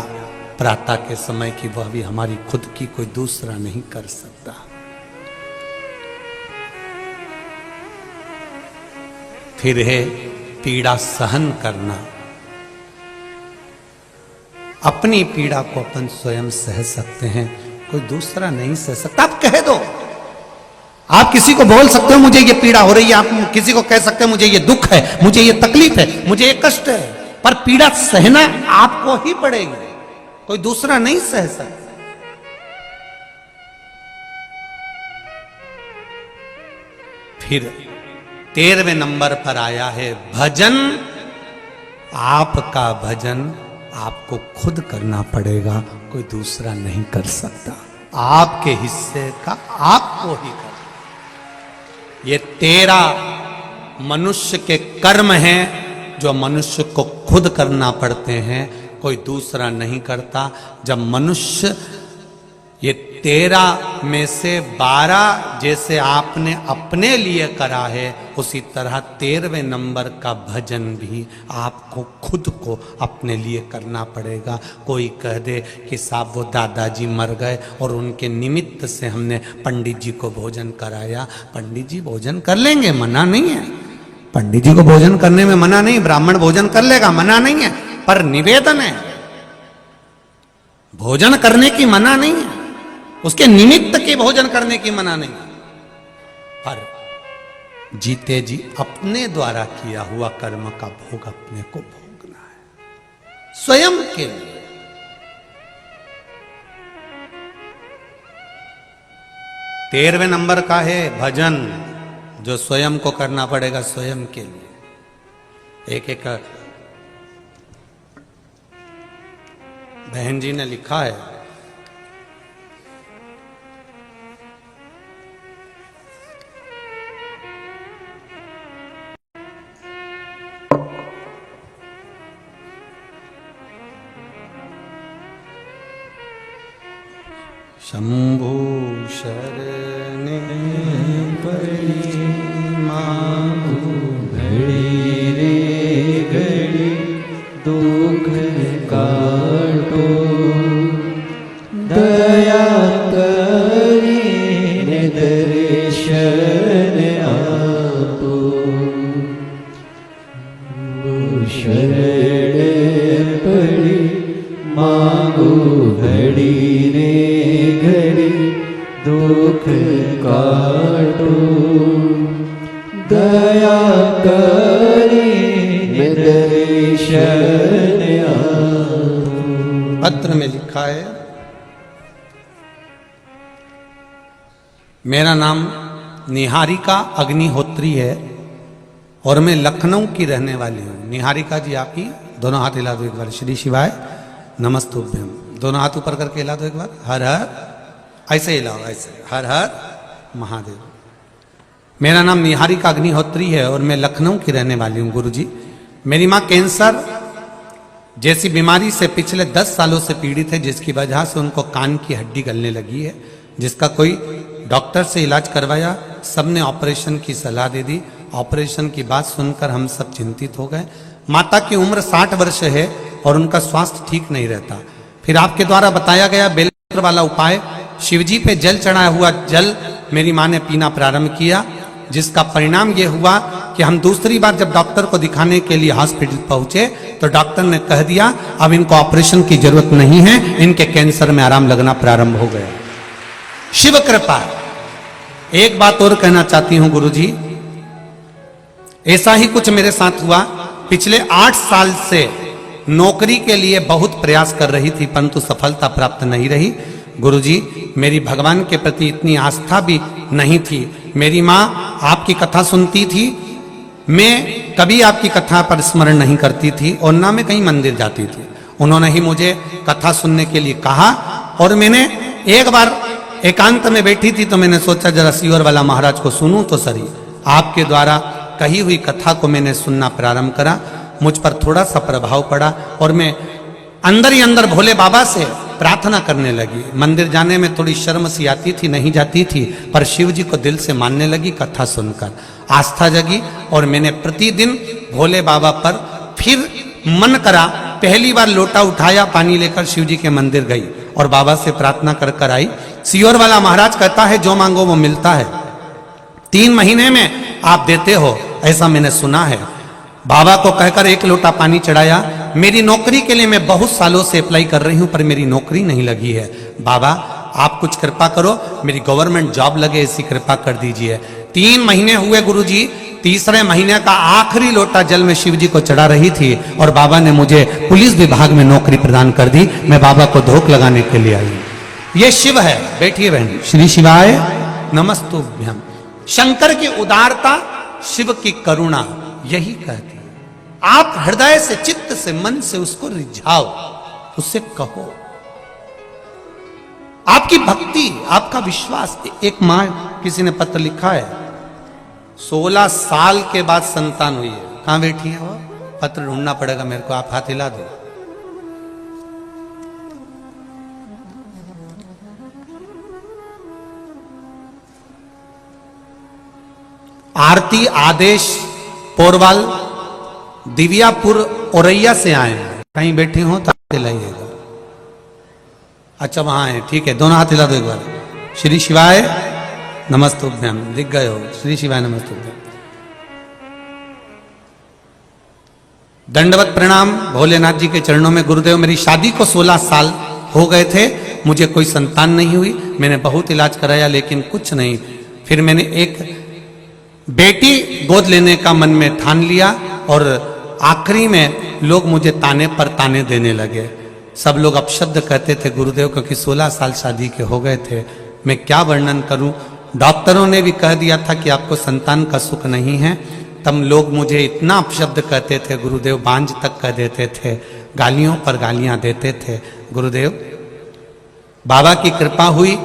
प्रातः के समय की, वह भी हमारी खुद की, कोई दूसरा नहीं कर सकता। फिर है पीड़ा सहन करना। अपनी पीड़ा को अपन स्वयं सह सकते हैं, कोई दूसरा नहीं सह सकता। आप कह दो, आप किसी को बोल सकते हो मुझे ये पीड़ा हो रही है, आप किसी को कह सकते हो मुझे ये दुख है, मुझे ये तकलीफ है, मुझे ये कष्ट है, पर पीड़ा सहना आपको ही पड़ेगी, कोई दूसरा नहीं सह सकता। फिर 13वें नंबर पर आया है भजन। आपका भजन आपको खुद करना पड़ेगा, कोई दूसरा नहीं कर सकता। आपके हिस्से का आपको ही करना। ये 13 मनुष्य के कर्म हैं जो मनुष्य को खुद करना पड़ते हैं, कोई दूसरा नहीं करता। जब मनुष्य ये 13 में से 12 जैसे आपने अपने लिए करा है, उसी तरह 13वें नंबर का भजन भी आपको खुद को अपने लिए करना पड़ेगा। कोई कह दे कि साहब वो दादाजी मर गए और उनके निमित्त से हमने पंडित जी को भोजन कराया। पंडित जी भोजन कर लेंगे, मना नहीं है, पंडित जी को भोजन करने में मना नहीं, ब्राह्मण भोजन कर लेगा, मना नहीं है, पर निवेदन है, भोजन करने की मना नहीं है, उसके निमित्त के भोजन करने की मना नहीं, पर जीते जी अपने द्वारा किया हुआ कर्म का भोग अपने को भोगना है, स्वयं के लिए। तेरहवें नंबर का है भजन, जो स्वयं को करना पड़ेगा, स्वयं के लिए। एक एक बहन जी ने लिखा है, शंभु शरण पड़ी मांगू घड़ी रे घड़ी दुख काटो, दया करीने दर्शन आपो। शरण पड़ी मांगो घड़ी रे घड़ी दुख काटो, दया करीने दर्शन आपो। पत्र में लिखा है, मेरा नाम निहारिका अग्निहोत्री है और मैं लखनऊ की रहने वाली हूँ। निहारिका जी आप ही, दोनों हाथ हिला दो एक बार। श्री शिवाय नमस्तुभ्यम। दोनों हाथ ऊपर करके हिला दो एक बार। हर हर, ऐसे हिलाओ, ऐसे हर हर महादेव। मेरा नाम निहारिका अग्निहोत्री है और मैं लखनऊ की रहने वाली हूँ। गुरुजी, मेरी माँ कैंसर जैसी बीमारी से पिछले 10 सालों से पीड़ित है, जिसकी वजह से उनको कान की हड्डी गलने लगी है, जिसका कोई डॉक्टर से इलाज करवाया, सबने ऑपरेशन की सलाह दे दी। ऑपरेशन की बात सुनकर हम सब चिंतित हो गए। माता की उम्र 60 वर्ष है और उनका स्वास्थ्य ठीक नहीं रहता। फिर आपके द्वारा बताया गया बेलपत्र वाला उपाय, शिवजी पे जल चढ़ाया हुआ जल मेरी माँ ने पीना प्रारंभ किया, जिसका परिणाम ये हुआ कि हम दूसरी बार जब डॉक्टर को दिखाने के लिए हॉस्पिटल पहुंचे तो डॉक्टर ने कह दिया अब इनको ऑपरेशन की जरूरत नहीं है, इनके कैंसर में आराम लगना प्रारंभ हो गया। शिव कृपा। एक बात और कहना चाहती हूं गुरुजी, ऐसा ही कुछ मेरे साथ हुआ। पिछले 8 साल से नौकरी के लिए बहुत प्रयास कर रही थी, परंतु सफलता प्राप्त नहीं रही। गुरुजी, मेरी भगवान के प्रति इतनी आस्था भी नहीं थी। मेरी माँ आपकी कथा सुनती थी, मैं कभी आपकी कथा पर स्मरण नहीं करती थी और ना मैं कहीं मंदिर जाती थी। उन्होंने ही मुझे कथा सुनने के लिए कहा और मैंने एक बार एकांत में बैठी थी तो मैंने सोचा जरा सियोर वाला महाराज को सुनूं तो सही। आपके द्वारा कही हुई कथा को मैंने सुनना प्रारंभ करा, मुझ पर थोड़ा सा प्रभाव पड़ा और मैं अंदर ही अंदर भोले बाबा से प्रार्थना करने लगी। मंदिर जाने में थोड़ी शर्म सी आती थी, नहीं जाती थी, पर शिव जी को दिल से मानने लगी। कथा सुनकर आस्था जगी और मैंने प्रतिदिन भोले बाबा पर फिर मन करा। पहली बार लोटा उठाया, पानी लेकर शिव जी के मंदिर गई और बाबा से प्रार्थना कर कर आई। सियोर वाला महाराज कहता है जो मांगो वो मिलता है, 3 महीने में आप देते हो, ऐसा मैंने सुना है। बाबा को कहकर 1 लोटा पानी चढ़ाया। मेरी नौकरी के लिए मैं बहुत सालों से अप्लाई कर रही हूं पर मेरी नौकरी नहीं लगी है। बाबा आप कुछ कृपा करो, मेरी गवर्नमेंट जॉब लगे, ऐसी कृपा कर दीजिए। 3 महीने हुए गुरुजी, तीसरे महीने का आखिरी लोटा जल में शिव जी को चढ़ा रही थी और बाबा ने मुझे पुलिस विभाग में नौकरी प्रदान कर दी। मैं बाबा को धोख लगाने के लिए आई। ये शिव है, बैठिए बहन। श्री शिवाय नमस्तुभ्यम। शंकर की उदारता, शिव की करुणा यही कहती है। आप हृदय से, चित्त से, मन से उसको रिझाओ, उससे कहो। आपकी भक्ति, आपका विश्वास। एक मां, किसी ने पत्र लिखा है, 16 साल के बाद संतान हुई है। कहां बैठी है वो? पत्र ढूंढना पड़ेगा मेरे को, आप हाथ हिला दो। आरती आदेश पोरवाल दिव्यापुर औरैया से आए हैं। कहीं बैठी हो तो हाथ हिलाइएगा। अच्छा वहां है, ठीक है, दोनों हाथ हिला दो एक बार। श्री शिवाय नमस्तुभ्यम। दिख गए हो? श्री शिवाय नमस्तुभ्यम। दंडवत प्रणाम भोलेनाथ जी के चरणों में। गुरुदेव, मेरी शादी को 16 साल हो गए थे, मुझे कोई संतान नहीं हुई। मैंने बहुत इलाज कराया लेकिन कुछ नहीं। फिर मैंने एक बेटी गोद लेने का मन में ठान लिया और आखिरी में लोग मुझे ताने पर ताने देने लगे। सब लोग अपशब्द कहते थे गुरुदेव, क्योंकि 16 साल शादी के हो गए थे। मैं क्या वर्णन करूं। डॉक्टरों ने भी कह दिया था कि आपको संतान का सुख नहीं है। तब लोग मुझे इतना अपशब्द कहते थे गुरुदेव, बांझ तक कह देते थे, गालियों पर गालियां देते थे। गुरुदेव, बाबा की कृपा हुई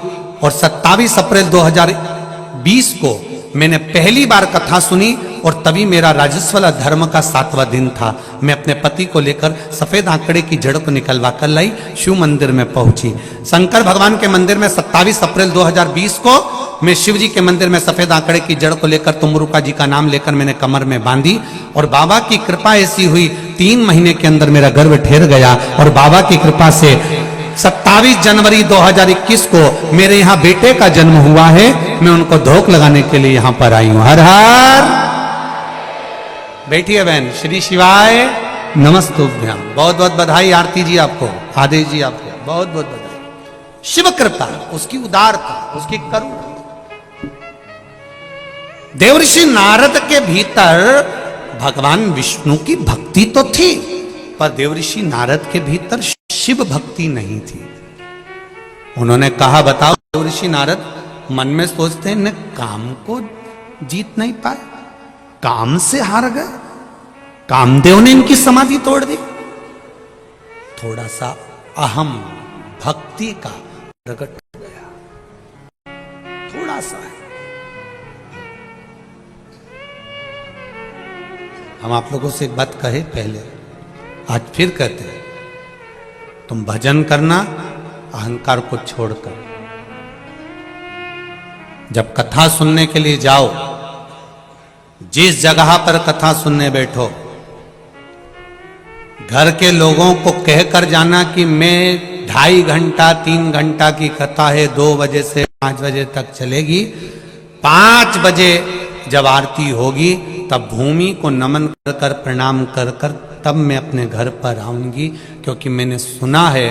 और 27 अप्रैल 2020 को मैंने पहली बार कथा सुनी और तभी मेरा राजस्वला धर्म का 7वां दिन था। मैं अपने पति को लेकर सफेद आंकड़े की जड़ को निकलवा कर लाई, शिव मंदिर में पहुंची। शंकर भगवान के मंदिर में 27 अप्रैल 2020 को मैं शिव जी के मंदिर में सफेद आंकड़े की जड़ को लेकर तुमरुका जी का नाम लेकर मैंने कमर में बांधी और बाबा की कृपा ऐसी हुई 3 महीने के अंदर मेरा गर्भ ठहर गया और बाबा की कृपा से 27 जनवरी 2021 को मेरे यहाँ बेटे का जन्म हुआ है। मैं उनको धोख लगाने के लिए यहाँ पर आई हूं। हर हर बैठिए बहन। श्री शिवाय नमस्तुभ्यम। बहुत बहुत बधाई आरती जी आपको, आदेश जी आपको बहुत बहुत बधाई। शिव कृपा, उसकी उदारता, उसकी करुणा। देवर्षि नारद के भीतर भगवान विष्णु की भक्ति तो थी, पर देवर्षि नारद के भीतर शिव भक्ति नहीं थी। उन्होंने कहा, बताओ देवर्षि नारद मन में सोचते हैं, न काम को जीत नहीं पाए, काम से हार गए, कामदेव ने इनकी समाधि तोड़ दी। थोड़ा सा अहम भक्ति का प्रकट हो गया, थोड़ा सा है। हम आप लोगों से एक बात कहे पहले, आज फिर कहते हैं, तुम भजन करना अहंकार को छोड़कर। जब कथा सुनने के लिए जाओ, जिस जगह पर कथा सुनने बैठो, घर के लोगों को कहकर जाना कि मैं 2.5 घंटा 3 घंटा की कथा है, 2 बजे से 5 बजे तक चलेगी। 5 बजे जब आरती होगी तब भूमि को नमन कर कर प्रणाम कर कर तब मैं अपने घर पर आऊंगी, क्योंकि मैंने सुना है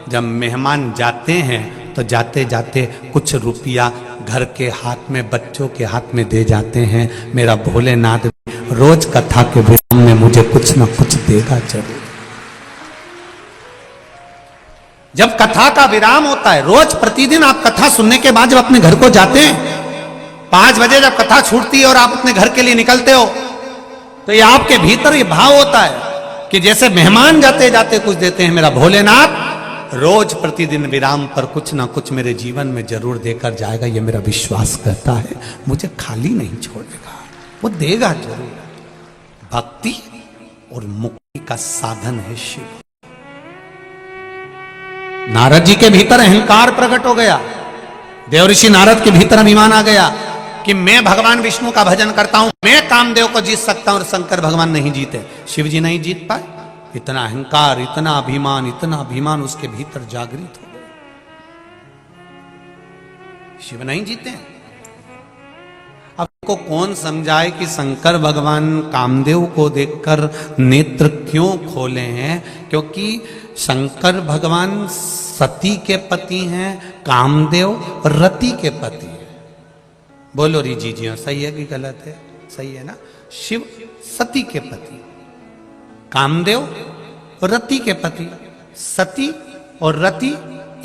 जब मेहमान जाते हैं तो जाते जाते कुछ रुपया घर के हाथ में, बच्चों के हाथ में दे जाते हैं। मेरा भोलेनाथ रोज कथा के विराम में मुझे कुछ ना कुछ देगा जरूर। जब कथा का विराम होता है, रोज प्रतिदिन आप कथा सुनने के बाद जब अपने घर को जाते हैं, 5 बजे जब कथा छूटती है और आप अपने घर के लिए निकलते हो, तो ये आपके भीतर ये भाव होता है कि जैसे मेहमान जाते जाते कुछ देते हैं, मेरा भोलेनाथ रोज प्रतिदिन विराम पर कुछ ना कुछ मेरे जीवन में जरूर देकर जाएगा। ये मेरा विश्वास करता है, मुझे खाली नहीं छोड़ेगा, वो देगा जरूर। भक्ति और मुक्ति का साधन है शिव। नारद जी के भीतर अहंकार प्रकट हो गया, देवर्षि नारद के भीतर अभिमान आ गया कि मैं भगवान विष्णु का भजन करता हूं, मैं कामदेव को जीत सकता हूं और शंकर भगवान नहीं जीते, शिव जी नहीं जीत पाए। इतना अहंकार, इतना अभिमान उसके भीतर जागृत हो गया। शिव नहीं जीते। अब को कौन समझाए कि शंकर भगवान कामदेव को देखकर नेत्र क्यों खोले हैं? क्योंकि शंकर भगवान सती के पति हैं, कामदेव रति के पति हैं। बोलो री जी जी, सही है कि गलत है? सही है ना। शिव सती के पति, कामदेव रति के पति। सती और रति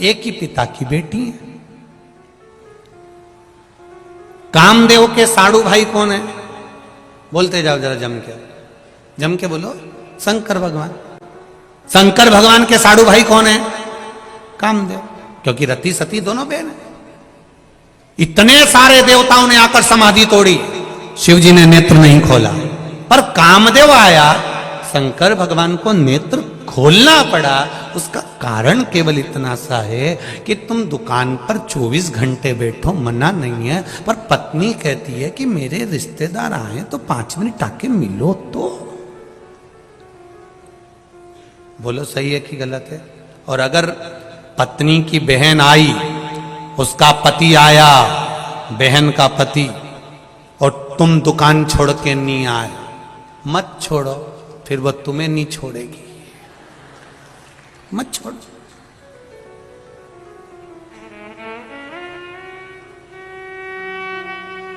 एक ही पिता की बेटी है। कामदेव के साड़ू भाई कौन है? बोलते जाओ जरा जम के बोलो। शंकर भगवान। शंकर भगवान के साड़ू भाई कौन है? कामदेव, क्योंकि रति सती दोनों बहन है। इतने सारे देवताओं ने आकर समाधि तोड़ी, शिव जी ने नेत्र नहीं खोला, पर कामदेव आया, शंकर भगवान को नेत्र खोलना पड़ा। उसका कारण केवल इतना सा है कि तुम दुकान पर 24 घंटे बैठो, मना नहीं है, पर पत्नी कहती है कि मेरे रिश्तेदार आए तो 5 मिनट आके मिलो तो। बोलो सही है कि गलत है? और अगर पत्नी की बहन आई, उसका पति आया, बहन का पति, और तुम दुकान छोड़ के नहीं आए, मत छोड़ो, फिर वह तुम्हें नहीं छोड़ेगी। मत छोड़ो।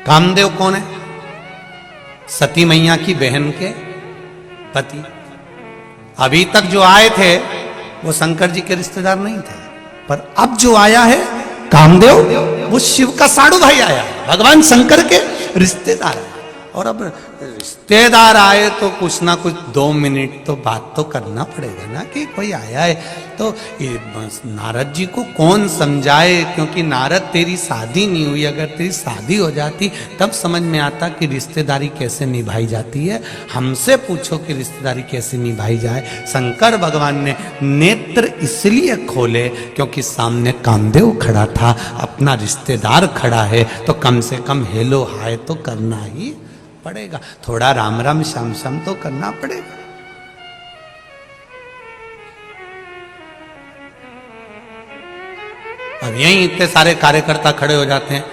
कामदेव कौन है? सती मैया की बहन के पति। अभी तक जो आए थे वो शंकर जी के रिश्तेदार नहीं थे, पर अब जो आया है कामदेव, वो शिव का साड़ू भाई आया, भगवान शंकर के रिश्तेदार है। और अब रिश्तेदार आए तो कुछ ना कुछ 2 मिनट तो बात तो करना पड़ेगा ना, कि कोई आया है तो ये बस नारद जी को कौन समझाए, क्योंकि नारद तेरी शादी नहीं हुई, अगर तेरी शादी हो जाती तब समझ में आता कि रिश्तेदारी कैसे निभाई जाती है। हमसे पूछो कि रिश्तेदारी कैसे निभाई जाए। शंकर भगवान ने नेत्र इसलिए खोले क्योंकि सामने कामदेव खड़ा था, अपना रिश्तेदार खड़ा है, तो कम से कम हेलो हाय तो करना ही पड़ेगा, थोड़ा राम राम श्याम श्याम तो करना पड़ेगा। अब यही इतने सारे कार्यकर्ता खड़े हो जाते हैं।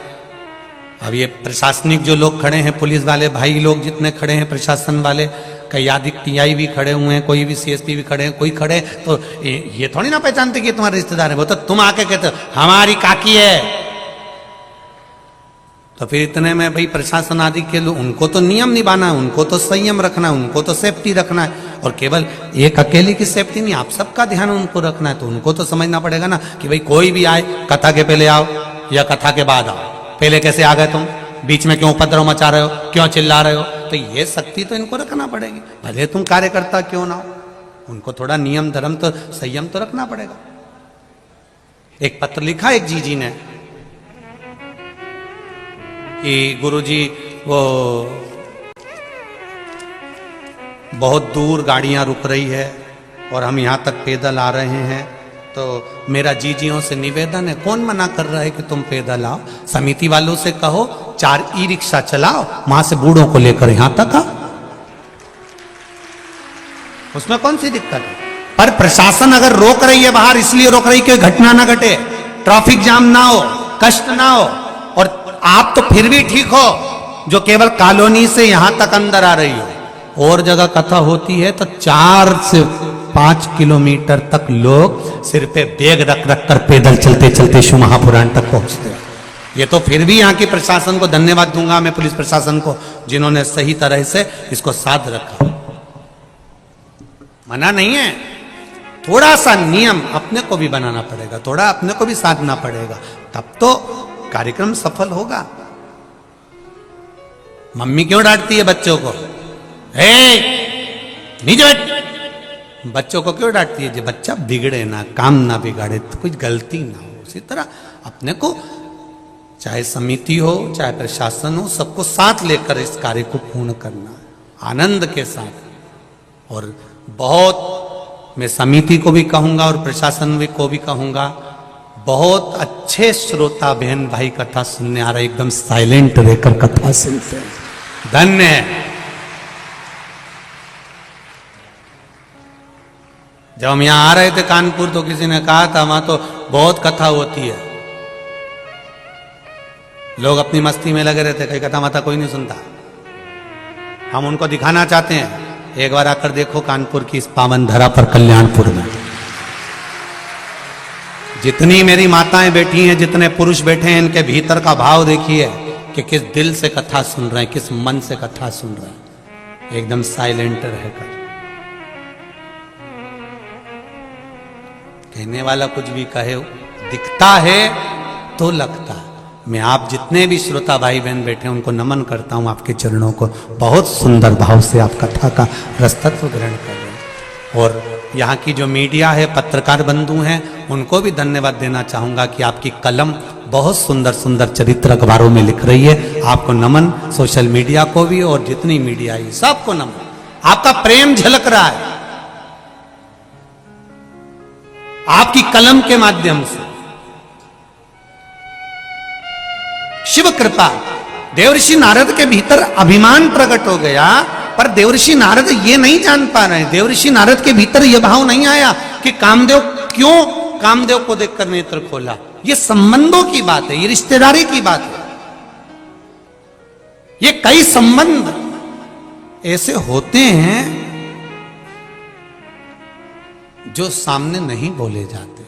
अब ये प्रशासनिक जो लोग खड़े हैं, पुलिस वाले भाई लोग जितने खड़े हैं, प्रशासन वाले, कई अधिक टीआई भी खड़े हुए हैं, कोई भी सीएसपी भी खड़े हैं, कोई खड़े, तो ये थोड़ी ना पहचानते कि तुम्हारे रिश्तेदार है। वो तो तुम आके कहते हो हमारी काकी है, तो फिर इतने में भाई प्रशासन आदि के लोग, उनको तो नियम निभाना है, उनको तो संयम रखना है, उनको तो सेफ्टी रखना है, और केवल एक अकेले की सेफ्टी नहीं, आप सबका ध्यान उनको रखना है। तो उनको तो समझना पड़ेगा ना कि भाई कोई भी आए, कथा के पहले आओ या कथा के बाद आओ, पहले कैसे आ गए तुम, बीच में क्यों उपद्रव मचा रहे हो, क्यों चिल्ला रहे हो, तो ये शक्ति तो इनको रखना पड़ेगी, भले तुम कार्यकर्ता क्यों ना हो, उनको थोड़ा नियम धर्म तो संयम तो रखना पड़ेगा। एक पत्र लिखा एक जी ने कि गुरुजी वो बहुत दूर गाड़ियां रुक रही है और हम यहाँ तक पैदल आ रहे हैं, तो मेरा जीजियों से निवेदन है, कौन मना कर रहा है कि तुम पैदल आओ, समिति वालों से कहो 4 ई-रिक्शा चलाओ, वहां से बूढ़ों को लेकर यहां तक आओ, उसमें कौन सी दिक्कत है। पर प्रशासन अगर रोक रही है बाहर, इसलिए रोक रही कि घटना ना घटे, ट्रैफिक जाम ना हो, कष्ट ना हो, और आप तो फिर भी ठीक हो जो केवल कॉलोनी से यहां तक अंदर आ रही हो। और जगह कथा होती है तो 4 से 5 किलोमीटर तक लोग सिर पे बैग रख रख कर पैदल चलते चलते शिव महापुराण तक पहुंचते हैं। ये तो फिर भी यहाँ की प्रशासन को धन्यवाद दूंगा मैं, पुलिस प्रशासन को, जिन्होंने सही तरह से इसको साध रखा। मना नहीं है, थोड़ा सा नियम अपने को भी बनाना पड़ेगा, थोड़ा अपने को भी साधना पड़ेगा, तब तो कार्यक्रम सफल होगा। मम्मी क्यों डांटती है बच्चों को, नीचे बैठ, बच्चों को क्यों डांटती है, जो बच्चा बिगड़े ना, काम ना बिगाड़े, तो कुछ गलती ना हो। उसी तरह अपने को, चाहे समिति हो चाहे प्रशासन हो, सबको साथ लेकर इस कार्य को पूर्ण करना आनंद के साथ। और बहुत मैं समिति को भी कहूंगा और प्रशासन को भी कहूंगा, बहुत अच्छे श्रोता बहन भाई कथा सुनने आ रहे, एकदम साइलेंट रहकर कथा सुनते हैं, धन्य है। जब हम यहां आ रहे थे कानपुर तो किसी ने कहा था वहां तो बहुत कथा होती है, लोग अपनी मस्ती में लगे रहते, कहीं कथा माता कोई नहीं सुनता। हम उनको दिखाना चाहते हैं, एक बार आकर देखो कानपुर की इस पावन धरा पर, कल्याणपुर में जितनी मेरी माताएं बैठी हैं, जितने पुरुष बैठे हैं, इनके भीतर का भाव देखिए कि किस दिल से कथा सुन रहे हैं, किस मन से कथा सुन रहे हैं, एकदम साइलेंट रहकर। कहने वाला कुछ भी कहे, दिखता है तो लगता है। मैं आप जितने भी श्रोता भाई बहन बैठे हैं उनको नमन करता हूं, आपके चरणों को, बहुत सुंदर भाव से आप कथा का रसतत्व ग्रहण कर रहे हैं। और यहाँ की जो मीडिया है, पत्रकार बंधु हैं, उनको भी धन्यवाद देना चाहूंगा कि आपकी कलम बहुत सुंदर सुंदर चरित्र अखबारों में लिख रही है। आपको नमन, सोशल मीडिया को भी और जितनी मीडिया है सबको नमन। आपका प्रेम झलक रहा है आपकी कलम के माध्यम से। शिव कृपा, देवर्षि नारद के भीतर अभिमान प्रकट हो गया, पर देवर्षि नारद ये नहीं जान पा रहे हैं, देवर्षि नारद के भीतर यह भाव नहीं आया कि कामदेव क्यों कामदेव को देखकर नेत्र खोला। ये संबंधों की बात है, ये रिश्तेदारी की बात है। ये कई संबंध ऐसे होते हैं जो सामने नहीं बोले जाते।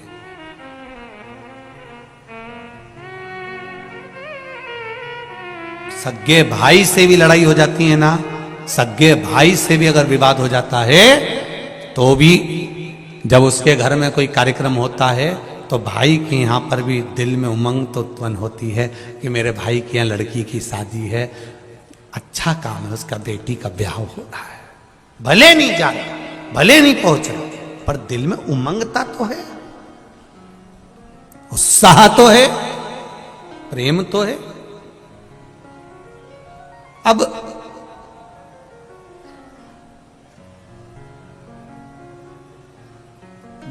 सगे भाई से भी लड़ाई हो जाती है ना, सगे भाई से भी अगर विवाद हो जाता है तो भी जब उसके घर में कोई कार्यक्रम होता है तो भाई के यहाँ पर भी दिल में उमंग तो उत्पन्न होती है कि मेरे भाई के यहाँ लड़की की शादी है, अच्छा काम है, उसका बेटी का ब्याह हो रहा है, भले नहीं जा रहा, भले नहीं पहुंच रहा, पर दिल में उमंगता तो है, उत्साह तो है, प्रेम तो है। अब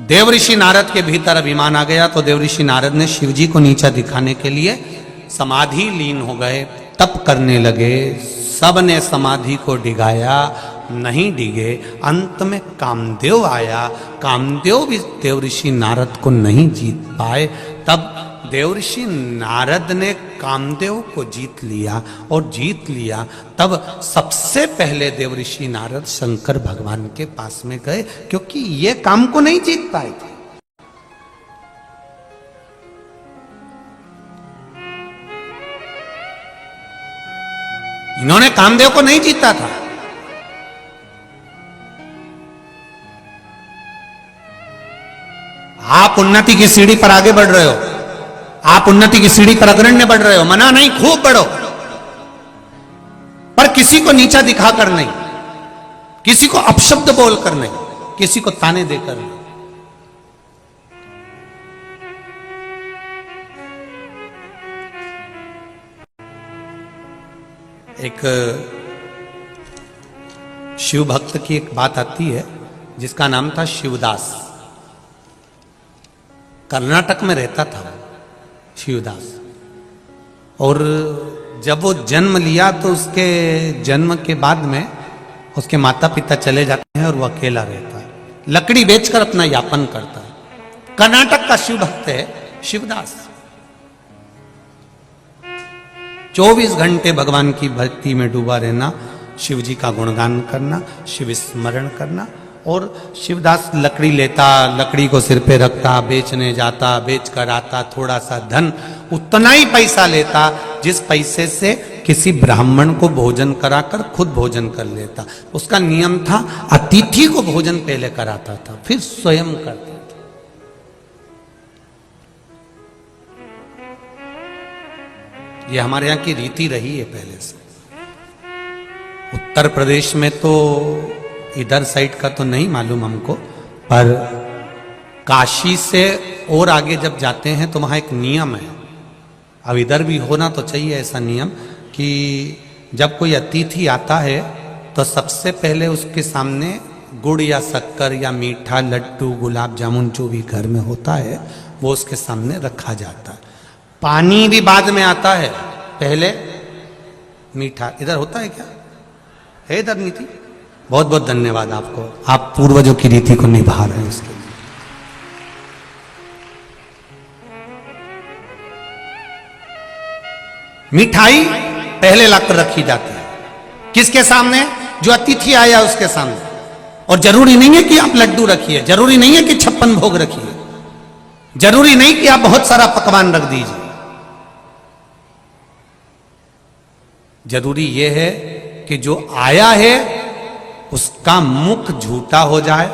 देवऋषि नारद के भीतर अभिमान आ गया, तो देवऋषि नारद ने शिवजी को नीचा दिखाने के लिए समाधि लीन हो गए, तप करने लगे। सब ने समाधि को डिगाया, नहीं डिगे। अंत में कामदेव आया, कामदेव भी देवऋषि नारद को नहीं जीत पाए। तब देवऋषि नारद ने कामदेव को जीत लिया, और जीत लिया तब सबसे पहले देवऋषि नारद शंकर भगवान के पास में गए, क्योंकि ये काम को नहीं जीत पाए थे। इन्होंने कामदेव को नहीं जीता था। आप उन्नति की सीढ़ी पर आगे बढ़ रहे हो, आप उन्नति की सीढ़ी पर अग्रण्य बढ़ रहे हो, मना नहीं, खूब बढ़ो, पर किसी को नीचा दिखाकर नहीं, किसी को अपशब्द बोलकर नहीं, किसी को ताने देकर नहीं। एक शिव भक्त की एक बात आती है, जिसका नाम था शिवदास। कर्नाटक में रहता था शिवदास, और जब वो जन्म लिया तो उसके जन्म के बाद में उसके माता पिता चले जाते हैं और वो अकेला रहता है, लकड़ी बेचकर अपना यापन करता है। कर्नाटक का शिव भक्त है शिवदास। 24 घंटे भगवान की भक्ति में डूबा रहना, शिव जी का गुणगान करना, शिव स्मरण करना। और शिवदास लकड़ी लेता, लकड़ी को सिर पे रखता, बेचने जाता, बेच कर आता, थोड़ा सा धन, उतना ही पैसा लेता जिस पैसे से किसी ब्राह्मण को भोजन कराकर खुद भोजन कर लेता। उसका नियम था, अतिथि को भोजन पहले कराता था, फिर स्वयं करता था। ये हमारे यहां की रीति रही है पहले से। उत्तर प्रदेश में तो इधर साइड का तो नहीं मालूम हमको, पर काशी से और आगे जब जाते हैं तो वहां एक नियम है, अब इधर भी होना तो चाहिए ऐसा नियम, कि जब कोई अतिथि आता है तो सबसे पहले उसके सामने गुड़ या शक्कर या मीठा, लड्डू, गुलाब जामुन जो भी घर में होता है वो उसके सामने रखा जाता है। पानी भी बाद में आता है, पहले मीठा। इधर होता है क्या? है इधर नीति? बहुत बहुत धन्यवाद आपको, आप पूर्वजों की रीति को निभा रहे हैं इसके लिए। मिठाई पहले लाकर रखी जाती है, किसके सामने? जो अतिथि आया उसके सामने। और जरूरी नहीं है कि आप लड्डू रखिए, जरूरी नहीं है कि 56 भोग रखिए, जरूरी नहीं कि आप बहुत सारा पकवान रख दीजिए। जरूरी यह है कि जो आया है उसका मुख झूठा हो जाए,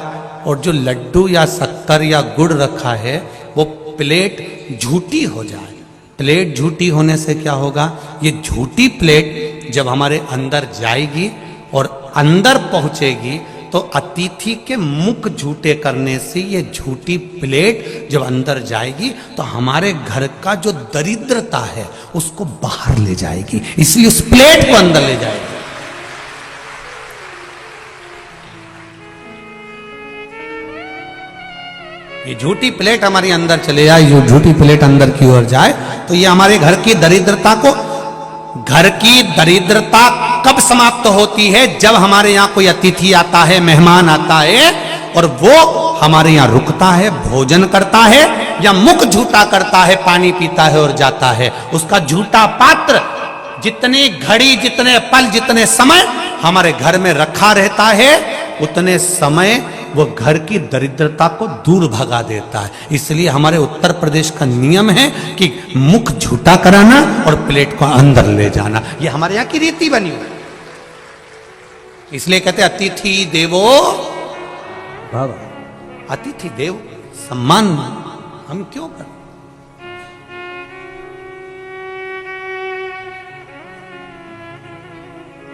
और जो लड्डू या शक्कर या गुड़ रखा है वो प्लेट झूठी हो जाए। प्लेट झूठी होने से क्या होगा? ये झूठी प्लेट जब हमारे अंदर जाएगी और अंदर पहुंचेगी तो अतिथि के मुख झूठे करने से ये झूठी प्लेट जब अंदर जाएगी तो हमारे घर का जो दरिद्रता है उसको बाहर ले जाएगी, इसलिए उस प्लेट को अंदर ले जाएगी। ये झूठी प्लेट हमारे अंदर चले जाए, जो झूठी प्लेट अंदर की ओर जाए तो ये हमारे घर की दरिद्रता को, घर की दरिद्रता कब समाप्त होती है? जब हमारे यहां कोई अतिथि आता है, मेहमान आता है और वो हमारे यहां रुकता है, भोजन करता है, या मुख झूठा करता है, पानी पीता है और जाता है। उसका झूठा पात्र जितनी घड़ी, जितने पल, जितने समय हमारे घर में रखा रहता है उतने समय वो घर की दरिद्रता को दूर भगा देता है। इसलिए हमारे उत्तर प्रदेश का नियम है कि मुख झूठा कराना और प्लेट को अंदर ले जाना, ये हमारे यहाँ की रीति बनी हुई। इसलिए कहते अतिथि देवो भव, अतिथि देव सम्मान हम क्यों करें?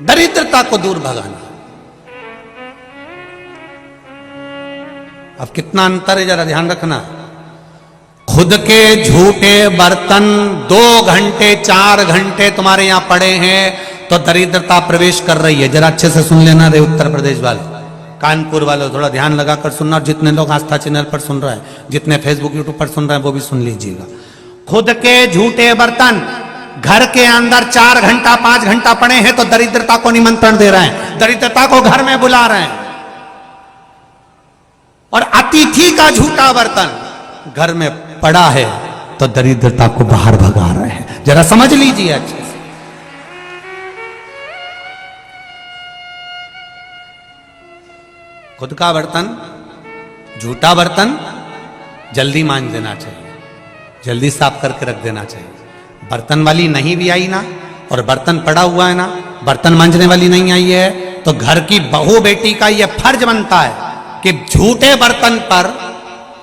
दरिद्रता को दूर भगाना। अब कितना अंतर है जरा ध्यान रखना। खुद के झूठे बर्तन 2 घंटे 4 घंटे तुम्हारे यहां पड़े हैं तो दरिद्रता प्रवेश कर रही है। जरा अच्छे से सुन लेना रे उत्तर प्रदेश वाले, कानपुर वाले, थोड़ा ध्यान लगाकर सुनना। और जितने लोग आस्था चैनल पर सुन रहे हैं, जितने फेसबुक यूट्यूब पर सुन रहे हैं, वो भी सुन लीजिएगा। खुद के झूठे बर्तन घर के अंदर 4 घंटा 5 घंटा पड़े हैं तो दरिद्रता को निमंत्रण दे रहे हैं, दरिद्रता को घर में बुला रहे हैं। और अतिथि का झूठा बर्तन घर में पड़ा है तो दरिद्रता को बाहर भगा रहे हैं। जरा समझ लीजिए अच्छे से। खुद का बर्तन, झूठा बर्तन जल्दी मांज देना चाहिए, जल्दी साफ करके रख देना चाहिए। बर्तन वाली नहीं भी आई ना, और बर्तन पड़ा हुआ है ना, बर्तन मांजने वाली नहीं आई है, तो घर की बहू बेटी का यह फर्ज बनता है कि झूठे बर्तन पर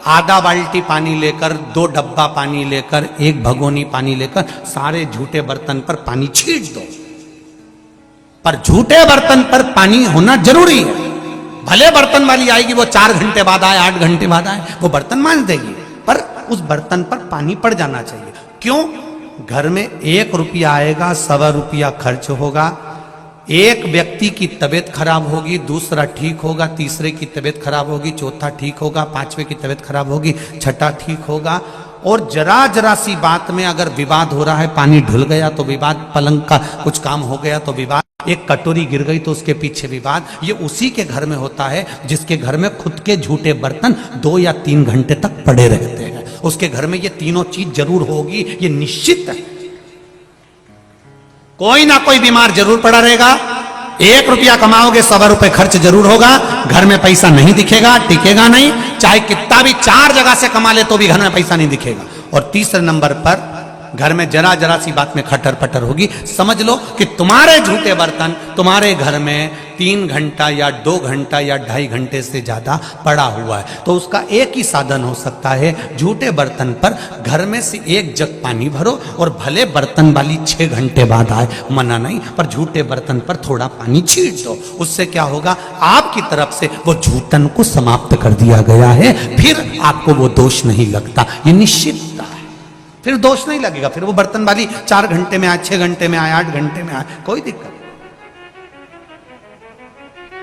आधा बाल्टी पानी लेकर, 2 डब्बा पानी लेकर, 1 भगोनी पानी लेकर सारे झूठे बर्तन पर पानी छींट दो। पर झूठे बर्तन पर पानी होना जरूरी है। भले बर्तन वाली आएगी, वो 4 घंटे बाद आए, 8 घंटे बाद आए, वो बर्तन मांज देगी, पर उस बर्तन पर पानी पड़ जाना चाहिए। क्यों? घर में 1 रुपया आएगा, 1.25 रुपया खर्च होगा। एक व्यक्ति की तबीयत खराब होगी, दूसरा ठीक होगा, तीसरे की तबीयत खराब होगी, चौथा ठीक होगा, 5वें की तबीयत खराब होगी, छठा ठीक होगा। और जरा जरा सी बात में अगर विवाद हो रहा है, पानी ढुल गया तो विवाद, पलंग का कुछ काम हो गया तो विवाद, एक कटोरी गिर गई तो उसके पीछे विवाद। ये उसी के घर में होता है जिसके घर में खुद के झूठे बर्तन 2 या 3 घंटे तक पड़े रहते हैं। उसके घर में ये तीनों चीज जरूर होगी, ये निश्चित है। कोई ना कोई बीमार जरूर पड़ा रहेगा। 1 रुपया कमाओगे, 1.25 रुपए खर्च जरूर होगा। घर में पैसा नहीं दिखेगा, टिकेगा नहीं। चाहे कितना भी 4 जगह से कमा ले तो भी घर में पैसा नहीं दिखेगा। और तीसरे नंबर पर घर में जरा जरा सी बात में खटर पटर होगी। समझ लो कि तुम्हारे झूठे बर्तन तुम्हारे घर में 3 घंटा या 2 घंटा या 2.5 घंटे से ज्यादा पड़ा हुआ है। तो उसका एक ही साधन हो सकता है, झूठे बर्तन पर घर में से 1 जग पानी भरो, और भले बर्तन वाली 6 घंटे बाद आए, मना नहीं, पर झूठे बर्तन पर थोड़ा पानी छींट दो। उससे क्या होगा, आपकी तरफ से वो झूठन को समाप्त कर दिया गया है। फिर आपको वो दोष नहीं लगता, ये निश्चितता है। फिर दोष नहीं लगेगा। फिर वो बर्तन वाली 4 घंटे में आए, 6 घंटे में आए, 8 घंटे में आए, कोई दिक्कत नहीं।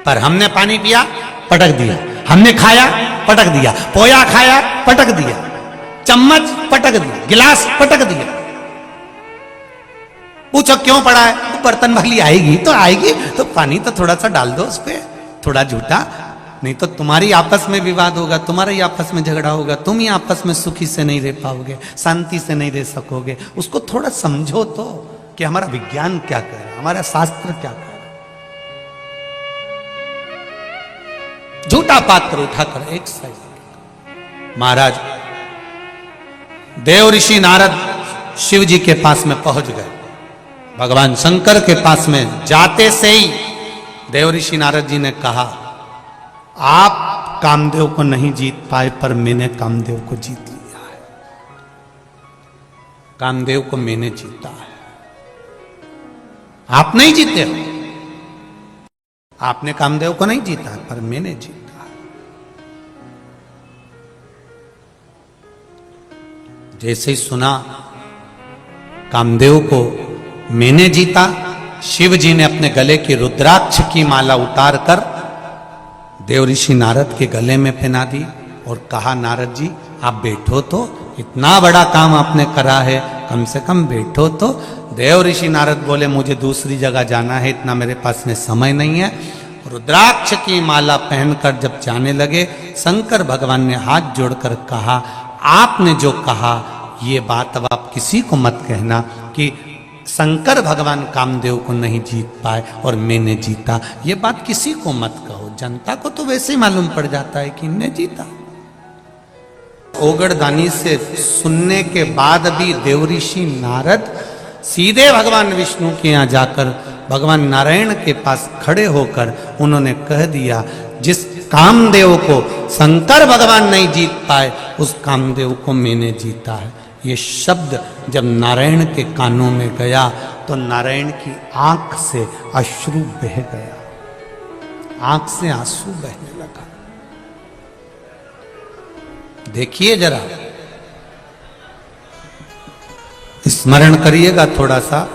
पर हमने पानी पिया, पटक दिया, हमने खाया, पटक दिया, पोया खाया, पटक दिया, चम्मच पटक दिया, गिलास पटक दिया। पूछो क्यों पड़ा है? तो बर्तन वाली आएगी तो आएगी, तो पानी तो थोड़ा सा डाल दो उस पर, थोड़ा झूठा, नहीं तो तुम्हारी आपस में विवाद होगा, तुम्हारा ही आपस में झगड़ा होगा, तुम ही आपस में सुखी से नहीं रह पाओगे, शांति से नहीं रह सकोगे। उसको थोड़ा समझो तो कि हमारा विज्ञान क्या कह रहा है, हमारा शास्त्र क्या कह रहा है। झूठा पात्र उठाकर एक साइड। महाराज देव ऋषि नारद शिव जी के पास में पहुंच गए। भगवान शंकर के पास में जाते से ही देव ऋषि नारद जी ने कहा, आप कामदेव को नहीं जीत पाए, पर मैंने कामदेव को जीत लिया है। कामदेव को मैंने जीता है, आप नहीं जीते हो। आपने कामदेव को नहीं जीता, पर मैंने जीता है। जैसे ही सुना कामदेव को मैंने जीता, शिव जी ने अपने गले की रुद्राक्ष की माला उतारकर देव ऋषि नारद के गले में पहना दी और कहा, नारद जी आप बैठो तो, इतना बड़ा काम आपने करा है, कम से कम बैठो तो। देव ऋषि नारद बोले, मुझे दूसरी जगह जाना है, इतना मेरे पास में समय नहीं है। रुद्राक्ष की माला पहनकर जब जाने लगे, शंकर भगवान ने हाथ जोड़कर कहा, आपने जो कहा ये बात अब आप किसी को मत कहना कि शंकर भगवान कामदेव को नहीं जीत पाए और मैंने जीता। ये बात किसी को मत कहो, जनता को तो वैसे ही मालूम पड़ जाता है कि इनने जीता। ओगड़दानी से सुनने के बाद भी देव ऋषि नारद सीधे भगवान विष्णु के यहाँ जाकर भगवान नारायण के पास खड़े होकर उन्होंने कह दिया, जिस कामदेव को शंकर भगवान नहीं जीत पाए, उस कामदेव को मैंने जीता है। ये शब्द जब नारायण के कानों में गया तो नारायण की आंख से अश्रु बह गया, आंख से आंसू बहने लगा। देखिए जरा, स्मरण करिएगा थोड़ा सा।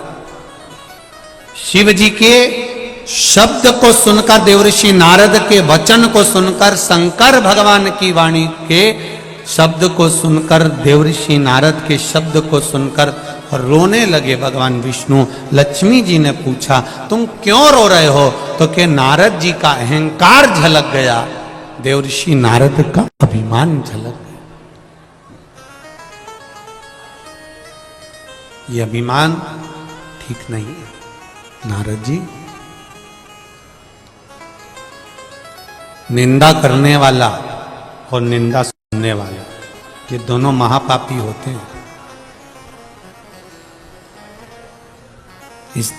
शिव जी के शब्द को सुनकर, देवऋषि नारद के वचन को सुनकर, शंकर भगवान की वाणी के शब्द को सुनकर, देवऋषि नारद के शब्द को सुनकर रोने लगे भगवान विष्णु। लक्ष्मी जी ने पूछा तुम क्यों रो रहे हो? तो के नारद जी का अहंकार झलक गया, देवऋषि नारद का अभिमान झलक गया। ये अभिमान ठीक नहीं है नारद जी। निंदा करने वाला और निंदा सुनने वाला, ये दोनों महापापी होते हैं। इस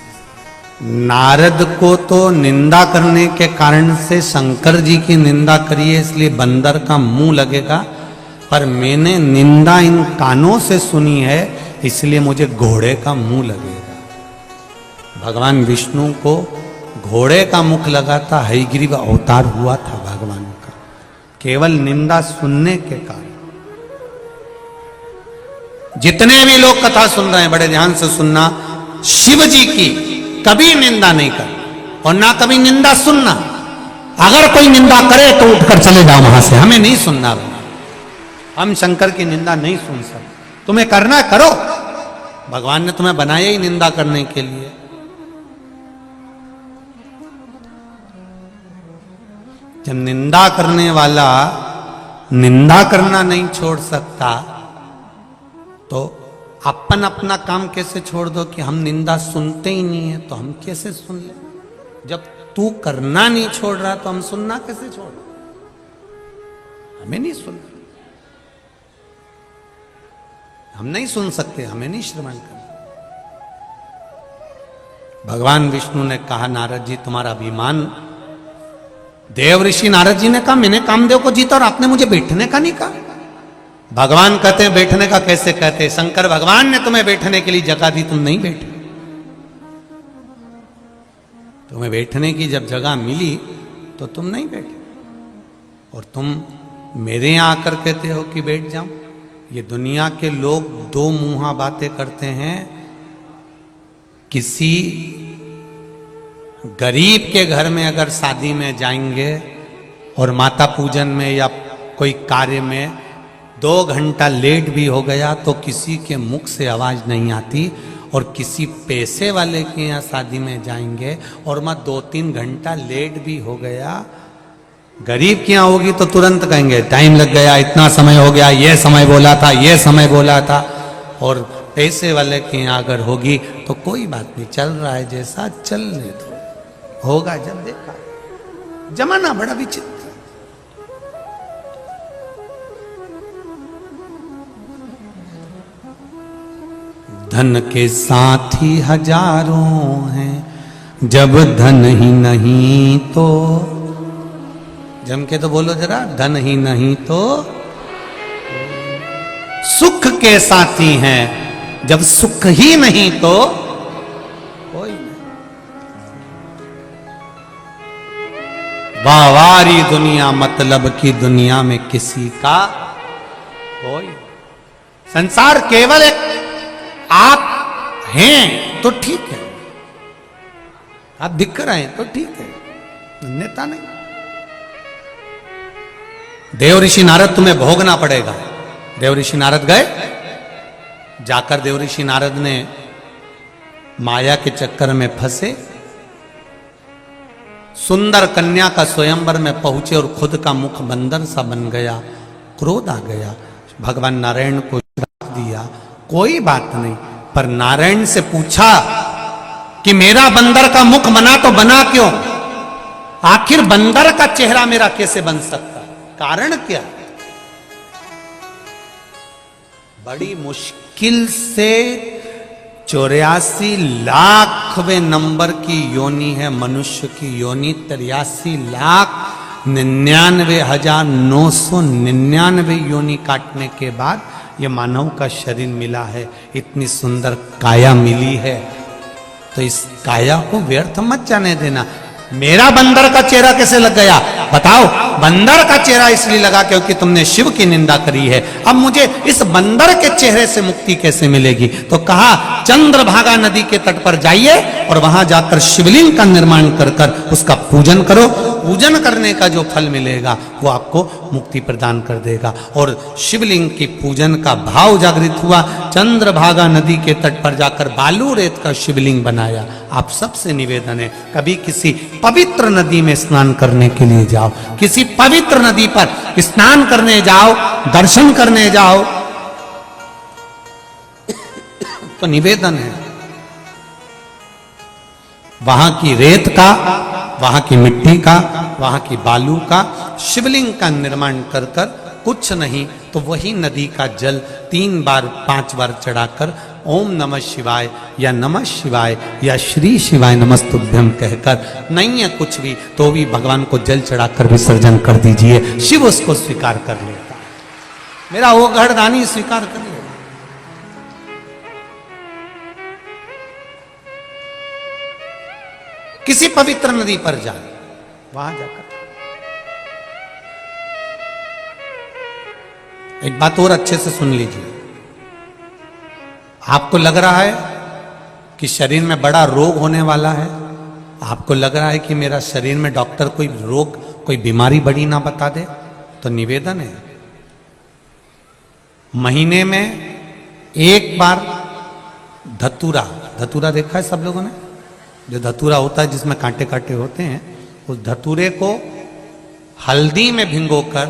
नारद को तो निंदा करने के कारण से शंकर जी की निंदा करिए इसलिए बंदर का मुंह लगेगा, पर मैंने निंदा इन कानों से सुनी है इसलिए मुझे घोड़े का मुंह लगेगा। भगवान विष्णु को घोड़े का मुख लगा था, हयग्रीव अवतार हुआ था भगवान का, केवल निंदा सुनने के कारण। जितने भी लोग कथा सुन रहे हैं बड़े ध्यान से सुनना, शिव जी की कभी निंदा नहीं कर और ना कभी निंदा सुनना। अगर कोई निंदा करे तो उठकर चले जाओ वहां से, हमें नहीं सुनना। हम शंकर की निंदा नहीं सुन सकते। तुम्हें करना करो, भगवान ने तुम्हें बनाया ही निंदा करने के लिए। जब निंदा करने वाला निंदा करना नहीं छोड़ सकता तो अपन अपना काम कैसे छोड़ दो कि हम निंदा सुनते ही नहीं है, तो हम कैसे सुन ले? जब तू करना नहीं छोड़ रहा तो हम सुनना कैसे छोड़? हमें नहीं सुनना, हम नहीं सुन सकते, हमें नहीं श्रवण करना। भगवान विष्णु ने कहा नारद जी तुम्हारा अभिमान। देवऋषि नारद जी ने कहा मैंने कामदेव को जीता और आपने मुझे बैठने का नहीं कहा। भगवान कहते हैं बैठने का कैसे कहते हैं? शंकर भगवान ने तुम्हें बैठने के लिए जगह दी, तुम नहीं बैठे। तुम्हें बैठने की जब जगह मिली तो तुम नहीं बैठे, और तुम मेरे यहां आकर कहते हो कि बैठ जाओ। ये दुनिया के लोग दो मुंहा बातें करते हैं। किसी गरीब के घर में अगर शादी में जाएंगे और माता पूजन में या कोई कार्य में 2 घंटा लेट भी हो गया तो किसी के मुख से आवाज नहीं आती, और किसी पैसे वाले के यहाँ शादी में जाएंगे और मैं 2-3 घंटा लेट भी हो गया, गरीब के यहाँ होगी तो तुरंत कहेंगे टाइम लग गया, इतना समय हो गया, ये समय बोला था, ये समय बोला था। और पैसे वाले के यहाँ अगर होगी तो कोई बात नहीं, चल रहा है जैसा चलने दो, होगा जब देखा। जमाना बड़ा विचित्र। धन के साथी हजारों हैं, जब धन ही नहीं तो, जम के तो बोलो जरा, धन ही नहीं तो सुख के साथी हैं, जब सुख ही नहीं तो कोई नहीं। बावारी दुनिया मतलब की दुनिया में किसी का कोई। संसार केवल एक आप हैं तो ठीक है, आप दिख रहे हैं तो ठीक है, अन्यथा नहीं। देवऋषि नारद तुम्हें भोगना पड़ेगा। देवऋषि नारद गए, जाकर देवऋषि नारद ने माया के चक्कर में फंसे, सुंदर कन्या का स्वयंवर में पहुंचे और खुद का मुख बंदर सा बन गया। क्रोध आ गया, भगवान नारायण को श्राप दिया। कोई बात नहीं, पर नारायण से पूछा कि मेरा बंदर का मुख बना तो बना क्यों? आखिर बंदर का चेहरा मेरा कैसे बन सकता? कारण क्या? बड़ी मुश्किल से 84 लाखवें नंबर की योनि है मनुष्य की योनि। 83,99,999 योनि काटने के बाद ये मानव का शरीर मिला है, इतनी सुंदर काया मिली है, तो इस काया को व्यर्थ मत जाने देना। मेरा बंदर का चेहरा कैसे लग गया बताओ? बंदर का चेहरा इसलिए लगा क्योंकि तुमने शिव की निंदा करी है। अब मुझे इस बंदर के चेहरे से मुक्ति कैसे मिलेगी? तो कहा चंद्रभागा नदी के तट पर जाइए और वहां जाकर शिवलिंग का निर्माण कर कर उसका पूजन करो। पूजन करने का जो फल मिलेगा वो आपको मुक्ति प्रदान कर देगा। और शिवलिंग की पूजन का भाव जागृत हुआ। चंद्रभागा नदी के तट पर जाकर बालू रेत का शिवलिंग बनाया। आप सबसे निवेदन है, कभी किसी पवित्र नदी में स्नान करने के लिए जाओ, किसी पवित्र नदी पर स्नान करने जाओ, दर्शन करने जाओ, तो निवेदन है वहां की रेत का, वहां की मिट्टी का, वहां की बालू का शिवलिंग का निर्माण कर कर कुछ नहीं तो वही नदी का जल 3 बार 5 बार चढ़ाकर ओम नमः शिवाय या नमः शिवाय या श्री शिवाय नमस्तुभ्यम कहकर, नहीं है कुछ भी तो भी भगवान को जल चढ़ाकर विसर्जन कर दीजिए। शिव उसको स्वीकार कर लेता, मेरा वो घरदानी स्वीकार कर लेता। किसी पवित्र नदी पर जाए, वहां जाकर एक बात और अच्छे से सुन लीजिए। आपको लग रहा है कि शरीर में बड़ा रोग होने वाला है, आपको लग रहा है कि मेरा शरीर में डॉक्टर कोई रोग, कोई बीमारी बड़ी ना बता दे, तो निवेदन है महीने में एक बार धतूरा, धतूरा देखा है सब लोगों ने? जो धतूरा होता है जिसमें कांटे कांटे होते हैं, उस धतूरे को हल्दी में भिगोकर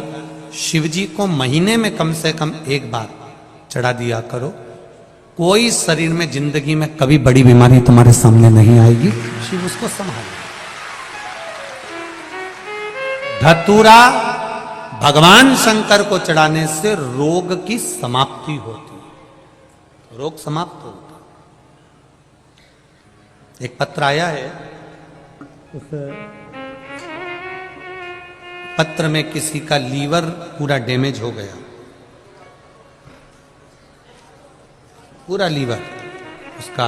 शिवजी को महीने में कम से कम एक बार चढ़ा दिया करो। कोई शरीर में जिंदगी में कभी बड़ी बीमारी तुम्हारे सामने नहीं आएगी, शिव उसको संभाले। धतूरा भगवान शंकर को चढ़ाने से रोग की समाप्ति होती है, रोग समाप्त होता है। एक पत्र आया है, उस पत्र में किसी का लीवर पूरा डैमेज हो गया, पूरा लीवर उसका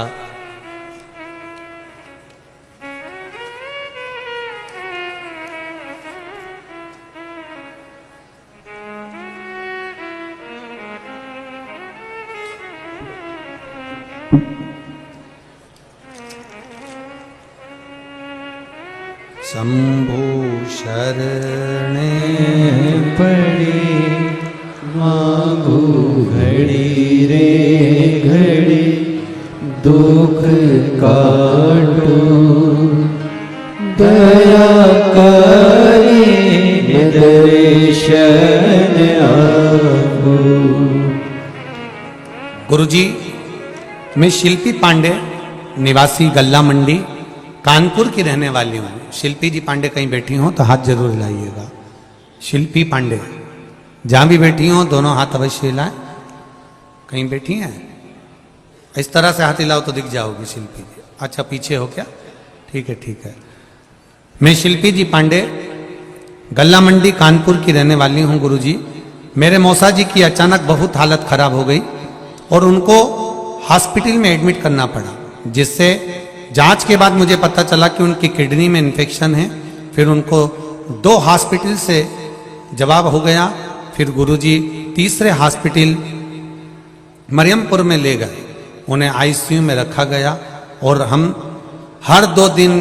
शंभु शरणे पड़ी मांगू घड़ी रे घड़ी दुख काटो दया करी दर्शन आपको। गुरुजी, मैं शिल्पी पांडे, निवासी गल्ला मंडी, कानपुर की रहने वाली हूँ। शिल्पी जी पांडे कहीं बैठी हो तो हाथ जरूर हिलाइएगा। शिल्पी पांडे जहां भी बैठी हो दोनों हाथ अवश्य हिलाएं। कहीं बैठी हैं? इस तरह से हाथ हिलाओ तो दिख जाओगी शिल्पी जी। अच्छा, पीछे हो क्या? ठीक है, ठीक है। मैं शिल्पी जी पांडे, गल्ला मंडी, कानपुर की रहने वाली हूँ। गुरुजी, मेरे मौसा जी की अचानक बहुत हालत खराब हो गई और उनको हॉस्पिटल में एडमिट करना पड़ा, जिससे जांच के बाद मुझे पता चला कि उनकी किडनी में इन्फेक्शन है। फिर उनको 2 हॉस्पिटल से जवाब हो गया। फिर गुरुजी तीसरे हॉस्पिटल मरियमपुर में ले गए, उन्हें आईसीयू में रखा गया और हम हर 2 दिन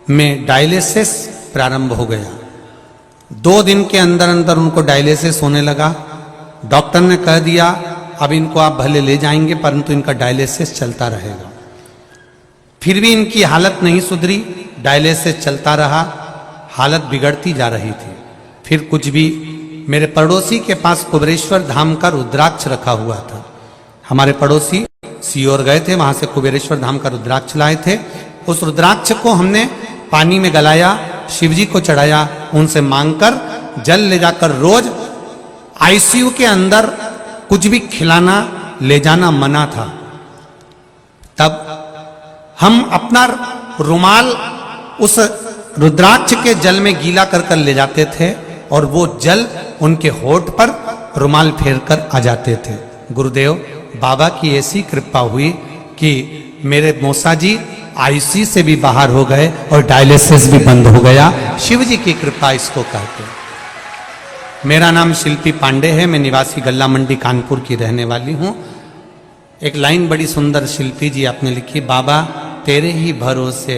में डायलिसिस प्रारंभ हो गया। 2 दिन के अंदर अंदर उनको डायलिसिस होने लगा। डॉक्टर ने कह दिया अब इनको आप भले ले जाएंगे परंतु इनका डायलिसिस चलता रहेगा। फिर भी इनकी हालत नहीं सुधरी, डायलिसिस चलता रहा, हालत बिगड़ती जा रही थी। फिर कुछ भी, मेरे पड़ोसी के पास कुबेरेश्वर धाम का रुद्राक्ष रखा हुआ था। हमारे पड़ोसी सीहोर गए थे, वहां से कुबेरेश्वर धाम का रुद्राक्ष लाए थे। उस रुद्राक्ष को हमने पानी में गलाया, शिवजी को चढ़ाया, उनसे मांगकर जल ले जाकर रोज आईसीयू के अंदर कुछ भी खिलाना ले जाना मना था। तब हम अपना रुमाल उस रुद्राक्ष के जल में गीला कर कर ले जाते थे और वो जल उनके होठ पर रुमाल फेर कर आ जाते थे। गुरुदेव बाबा की ऐसी कृपा हुई कि मेरे मौसा जी आईसी से भी बाहर हो गए और डायलिसिस भी बंद हो गया। शिव जी की कृपा इसको कहते हैं। मेरा नाम शिल्पी पांडे है, मैं निवासी गल्ला मंडी कानपुर की रहने वाली हूँ। एक लाइन बड़ी सुंदर शिल्पी जी आपने लिखी, बाबा तेरे ही भरोसे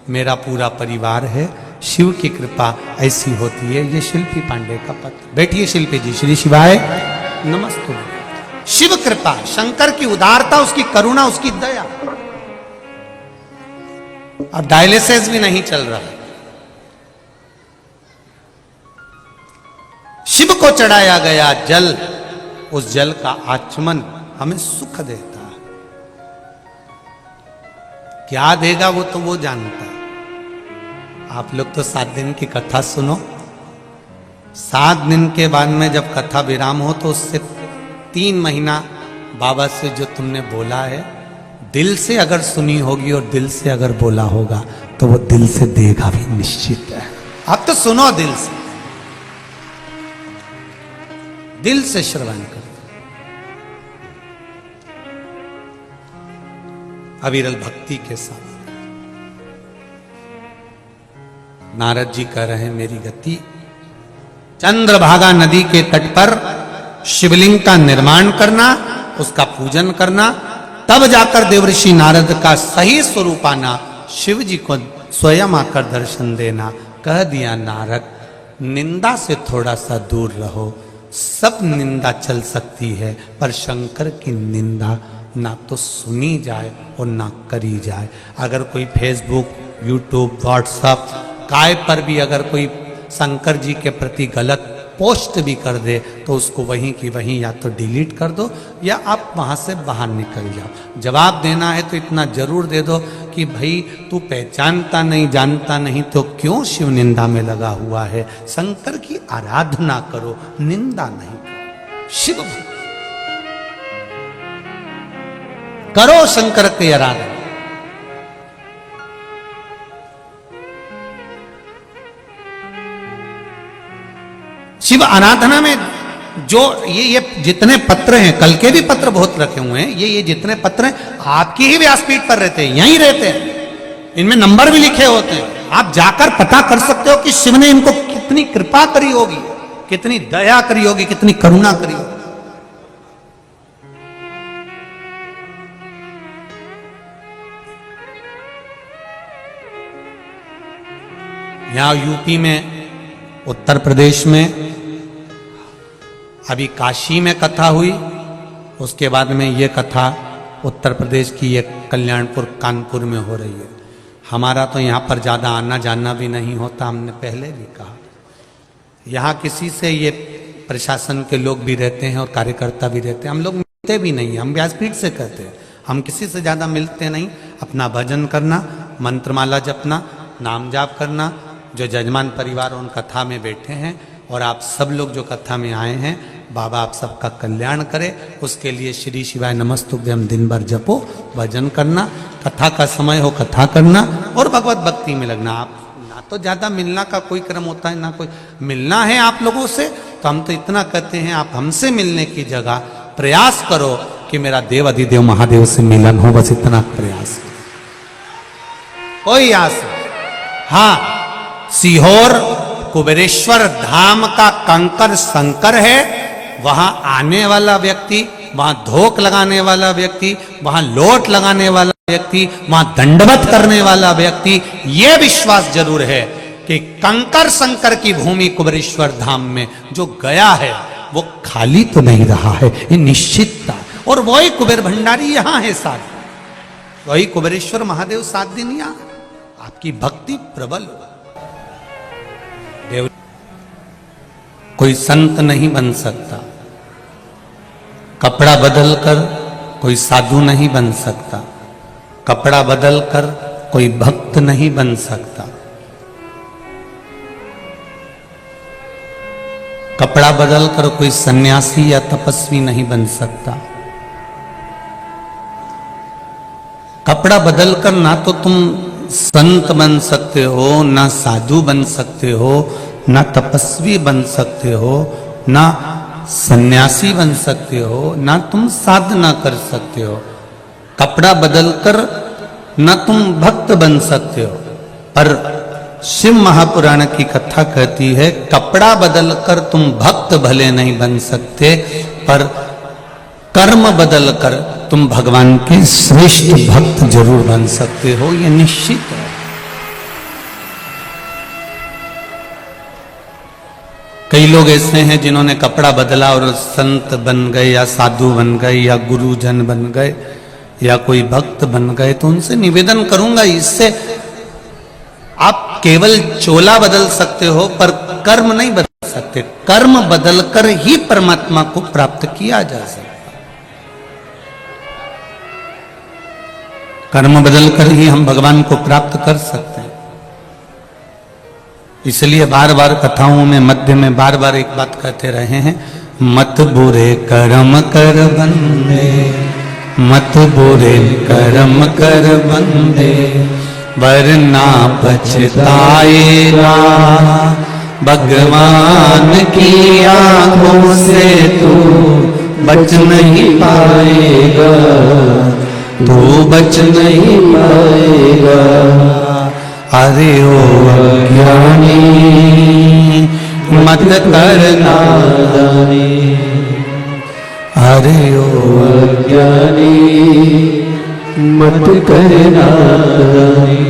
मेरा पूरा परिवार है, शिव की कृपा ऐसी होती है। ये शिल्पी पांडे का पत्र। बैठिए शिल्पी जी। श्री शिवाय नमस्ते। शिव कृपा, शंकर की उदारता, उसकी करुणा, उसकी दया। अब डायलिसिस भी नहीं चल रहा है। शिव को चढ़ाया गया जल, उस जल का आचमन हमें सुख देता है। क्या देगा वो तो वो जानता है। आप लोग तो 7 दिन की कथा सुनो। 7 दिन के बाद में जब कथा विराम हो तो उससे 3 महीना बाबा से जो तुमने बोला है, दिल से अगर सुनी होगी और दिल से अगर बोला होगा तो वो दिल से देगा भी निश्चित है। आप तो सुनो दिल से, दिल से श्रवण करो। अविरल भक्ति के साथ नारद जी कह रहे हैं, मेरी गति चंद्रभागा नदी के तट पर शिवलिंग का निर्माण करना, उसका पूजन करना, तब जाकर देवऋषि नारद का सही स्वरूप आना, शिव जी को स्वयं आकर दर्शन देना। कह दिया नारद, निंदा से थोड़ा सा दूर रहो। सब निंदा चल सकती है पर शंकर की निंदा ना तो सुनी जाए और ना करी जाए। अगर कोई फेसबुक, यूट्यूब, व्हाट्सएप काय पर भी अगर कोई शंकर जी के प्रति गलत पोस्ट भी कर दे तो उसको वहीं की वहीं या तो डिलीट कर दो या आप वहां से बाहर निकल जाओ। जवाब देना है तो इतना जरूर दे दो कि भाई तू पहचानता नहीं, जानता नहीं तो क्यों शिव निंदा में लगा हुआ है। शंकर की आराधना करो, निंदा नहीं करो। शिव करो शंकर की आराधना। शिव आराधना में जो ये जितने पत्र हैं, कल के भी पत्र बहुत रखे हुए हैं, ये जितने पत्र हैं आपकी ही व्यासपीठ पर रहते हैं, यहीं रहते हैं। इनमें नंबर भी लिखे होते हैं। आप जाकर पता कर सकते हो कि शिव ने इनको कितनी कृपा करी होगी, कितनी दया करी होगी, कितनी करुणा करी होगी। यहां यूपी में, उत्तर प्रदेश में, अभी काशी में कथा हुई, उसके बाद में ये कथा उत्तर प्रदेश की ये कल्याणपुर कानपुर में हो रही है। हमारा तो यहाँ पर ज़्यादा आना जाना भी नहीं होता, हमने पहले भी कहा। यहाँ किसी से ये प्रशासन के लोग भी रहते हैं और कार्यकर्ता भी रहते हैं, हम लोग मिलते भी नहीं, हम व्यासपीठ से कहते हैं, हम किसी से ज़्यादा मिलते नहीं। अपना भजन करना, मंत्रमाला जपना, नाम जाप करना। जो जजमान परिवार उन कथा में बैठे हैं और आप सब लोग जो कथा में आए हैं, बाबा आप सबका कल्याण करे, उसके लिए श्री शिवाय नमस्तुभ्यम दिन भर जपो, भजन करना, कथा का समय हो कथा करना और भगवत भक्ति में लगना। आप ना तो ज़्यादा मिलना का कोई क्रम होता है, ना कोई मिलना है आप लोगों से, तो हम तो इतना कहते हैं आप हमसे मिलने की जगह प्रयास करो कि मेरा देव अधिदेव महादेव से मिलन हो, बस इतना प्रयास करो। कोई आस। हाँ, सीहोर कुबेरेश्वर धाम का कंकर शंकर है। वहां आने वाला व्यक्ति, वहां धोक लगाने वाला व्यक्ति, वहां लोट लगाने वाला व्यक्ति, वहां दंडवत करने वाला व्यक्ति, यह विश्वास जरूर है कि कंकर शंकर की भूमि कुबेरेश्वर धाम में जो गया है वो खाली तो नहीं रहा है, ये निश्चितता। और वही कुबेर भंडारी यहां है साथ, वही कुबेरेश्वर महादेव 7 दिन यहां। आपकी भक्ति प्रबल। कोई संत नहीं बन सकता, कपड़ा बदलकर कोई साधु नहीं बन सकता, कपड़ा बदलकर कोई भक्त नहीं बन सकता, कपड़ा बदलकर कोई सन्यासी या तपस्वी नहीं बन सकता। कपड़ा बदलकर ना तो तुम संत बन सकते हो, ना साधु बन सकते हो, ना तपस्वी बन सकते हो, ना सन्यासी बन सकते हो, ना तुम साधना कर सकते हो। कपड़ा बदलकर ना तुम भक्त बन सकते हो। पर शिव महापुराण की कथा कहती है, कपड़ा बदलकर तुम भक्त भले नहीं बन सकते, पर कर्म बदलकर तुम भगवान के श्रेष्ठ भक्त जरूर बन सकते हो, ये निश्चित है। कई लोग ऐसे हैं जिन्होंने कपड़ा बदला और संत बन गए या साधु बन गए या गुरुजन बन गए या कोई भक्त बन गए। तो उनसे निवेदन करूंगा, इससे आप केवल चोला बदल सकते हो पर कर्म नहीं बदल सकते। कर्म बदलकर ही परमात्मा को प्राप्त किया जा सकता। कर्म बदलकर ही हम भगवान को प्राप्त कर सकते हैं। इसलिए बार बार कथाओं में मध्य में बार बार एक बात कहते रहे हैं, मत बुरे कर्म कर बंदे, मत बुरे कर्म कर बंदे, वरना पछताएगा। भगवान की आंखों से तू बच नहीं पाएगा, तू बच नहीं पाएगा। अरे ओ अज्ञानी मत कर नादानी, अरे ओ अज्ञानी मत कर नादानी।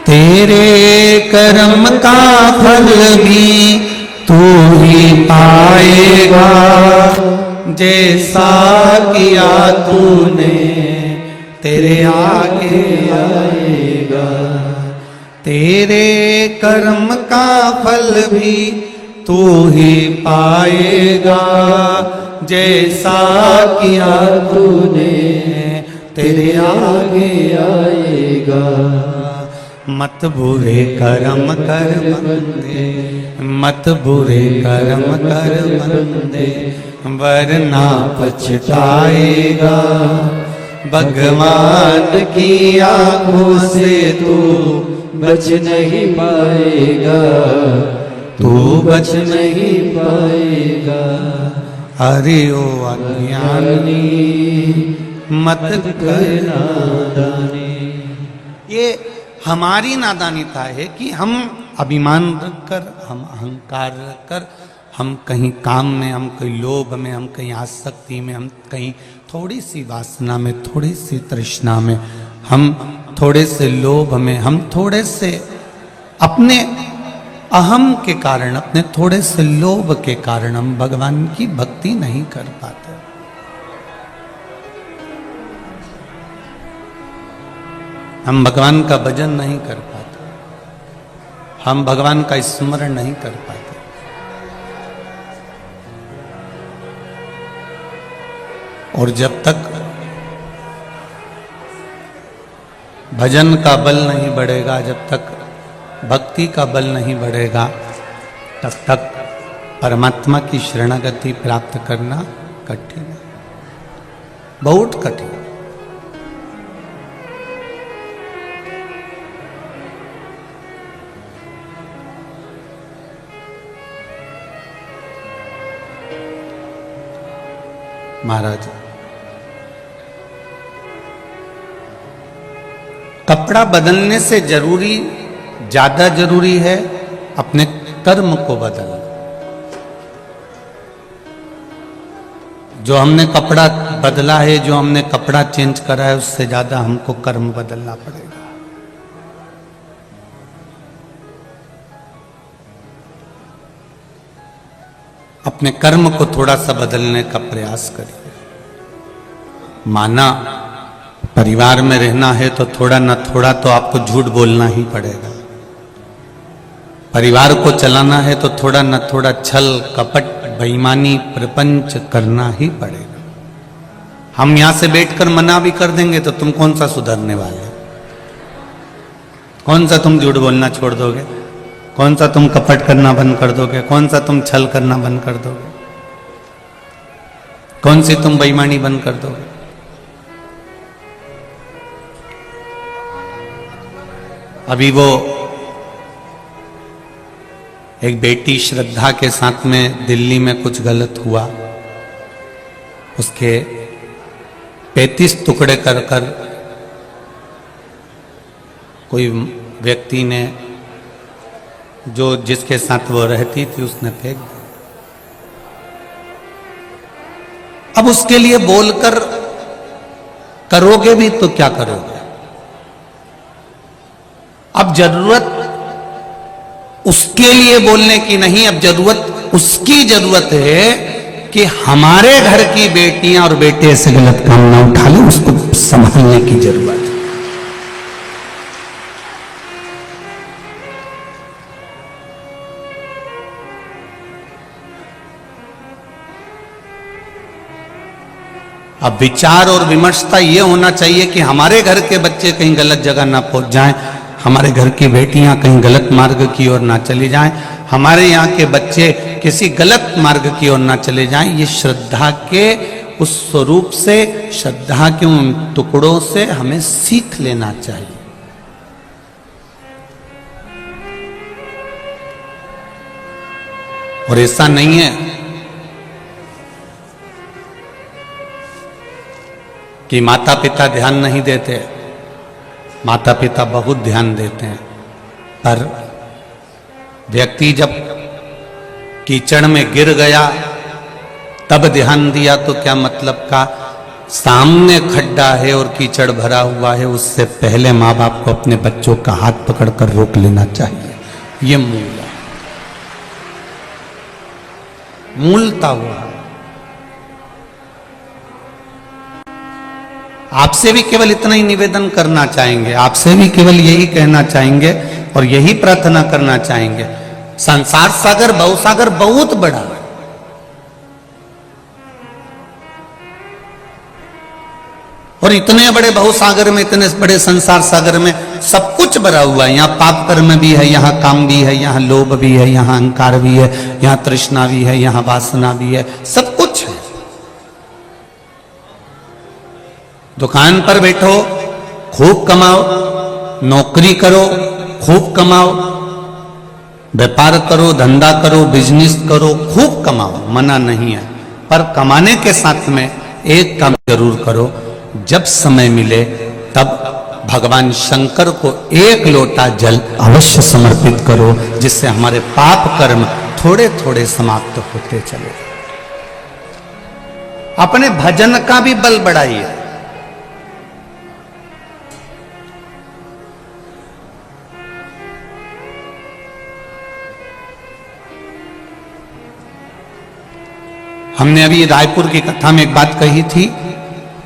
तेरे कर्म का फल भी तू ही पाएगा, जैसा किया तूने तेरे आगे आएगा। तेरे कर्म का फल भी तू ही पाएगा, जैसा किया तूने तेरे आगे आएगा। मत बुरे कर्म कर बंदे, मत बुरे कर्म कर बंदे, वरना पछताएगा। भगवान की आंखों से तू बच नहीं पाएगा, तू बच नहीं पाएगा। अरे ओ अज्ञानी मत कर नादानी। ये हमारी नादानीता है कि हम अभिमान रखकर, हम अहंकार रखकर, हम कहीं काम में, हम कहीं लोभ में, हम कहीं आसक्ति में, हम कहीं थोड़ी सी वासना में, थोड़ी सी तृष्णा में, हम थोड़े से लोभ में, हम थोड़े से अपने अहम के कारण, अपने थोड़े से लोभ के कारण हम भगवान की भक्ति नहीं कर पाते। हम भगवान का भजन नहीं कर पाते, हम भगवान का स्मरण नहीं कर पाते। और जब तक भजन का बल नहीं बढ़ेगा, जब तक भक्ति का बल नहीं बढ़ेगा, तब तक परमात्मा की शरणागति प्राप्त करना कठिन है, बहुत कठिन। महाराज, कपड़ा बदलने से जरूरी, ज्यादा जरूरी है अपने कर्म को बदलना। जो हमने कपड़ा बदला है, जो हमने कपड़ा चेंज करा है, उससे ज्यादा हमको कर्म बदलना पड़ेगा। अपने कर्म को थोड़ा सा बदलने का प्रयास करिए। माना परिवार में रहना है तो थोड़ा न थोड़ा तो आपको झूठ बोलना ही पड़ेगा। परिवार को चलाना है तो थोड़ा न थोड़ा छल कपट बेईमानी प्रपंच करना ही पड़ेगा। हम यहां से बैठकर मना भी कर देंगे तो तुम कौन सा सुधरने वाले? कौन सा तुम झूठ बोलना छोड़ दोगे? कौन सा तुम कपट करना बंद कर दोगे? कौन सा तुम छल करना बंद कर दोगे? कौन सी तुम बेईमानी बंद कर दोगे? अभी वो एक बेटी श्रद्धा के साथ में दिल्ली में कुछ गलत हुआ, उसके 35 टुकड़े कर कर कोई व्यक्ति ने, जो जिसके साथ वो रहती थी, उसने फेंक दिया। अब उसके लिए बोलकर करोगे भी तो क्या करोगे? अब जरूरत उसके लिए बोलने की नहीं, अब जरूरत उसकी जरूरत है कि हमारे घर की बेटियां और बेटे ऐसे गलत काम ना उठा ले, उसको संभालने की जरूरत है। अब विचार और विमर्शता ये होना चाहिए कि हमारे घर के बच्चे कहीं गलत जगह ना पहुंच जाएं, हमारे घर की बेटियां कहीं गलत मार्ग की ओर ना चली जाएं, हमारे यहाँ के बच्चे किसी गलत मार्ग की ओर ना चले जाएं। ये श्रद्धा के उस स्वरूप से, श्रद्धा के उन टुकड़ों से हमें सीख लेना चाहिए। और ऐसा नहीं है कि माता पिता ध्यान नहीं देते, माता पिता बहुत ध्यान देते हैं, पर व्यक्ति जब कीचड़ में गिर गया तब ध्यान दिया तो क्या मतलब का? सामने खड्डा है और कीचड़ भरा हुआ है, उससे पहले माँ बाप को अपने बच्चों का हाथ पकड़कर रोक लेना चाहिए। ये मूल है, मूलता हुआ। आपसे भी केवल इतना ही निवेदन करना चाहेंगे, आपसे भी केवल यही कहना चाहेंगे और यही प्रार्थना करना चाहेंगे। संसार सागर, भव सागर बहुत बड़ा है, और इतने बड़े भव सागर में, इतने बड़े संसार सागर में सब कुछ भरा हुआ है। यहाँ पाप कर्म भी है, यहाँ काम भी है, यहाँ लोभ भी है, यहाँ अहंकार भी है, यहाँ तृष्णा भी है, यहाँ वासना भी है, सब कुछ है। दुकान पर बैठो, खूब कमाओ, नौकरी करो, खूब कमाओ, व्यापार करो, धंधा करो, बिजनेस करो, खूब कमाओ, मना नहीं है। पर कमाने के साथ में एक काम जरूर करो, जब समय मिले तब भगवान शंकर को एक लोटा जल अवश्य समर्पित करो, जिससे हमारे पाप कर्म थोड़े थोड़े समाप्त होते चले। अपने भजन का भी बल बढ़ाइए। हमने अभी रायपुर की कथा में एक बात कही थी,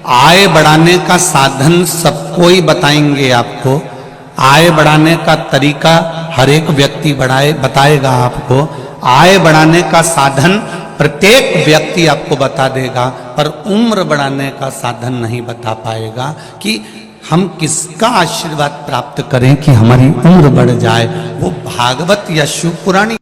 आय बढ़ाने का साधन सबको ही बताएंगे आपको, आय बढ़ाने का तरीका हर एक व्यक्ति बताएगा आपको, आय बढ़ाने का साधन प्रत्येक व्यक्ति आपको बता देगा, पर उम्र बढ़ाने का साधन नहीं बता पाएगा कि हम किसका आशीर्वाद प्राप्त करें कि हमारी उम्र बढ़ जाए। वो भागवत या शिव पुराण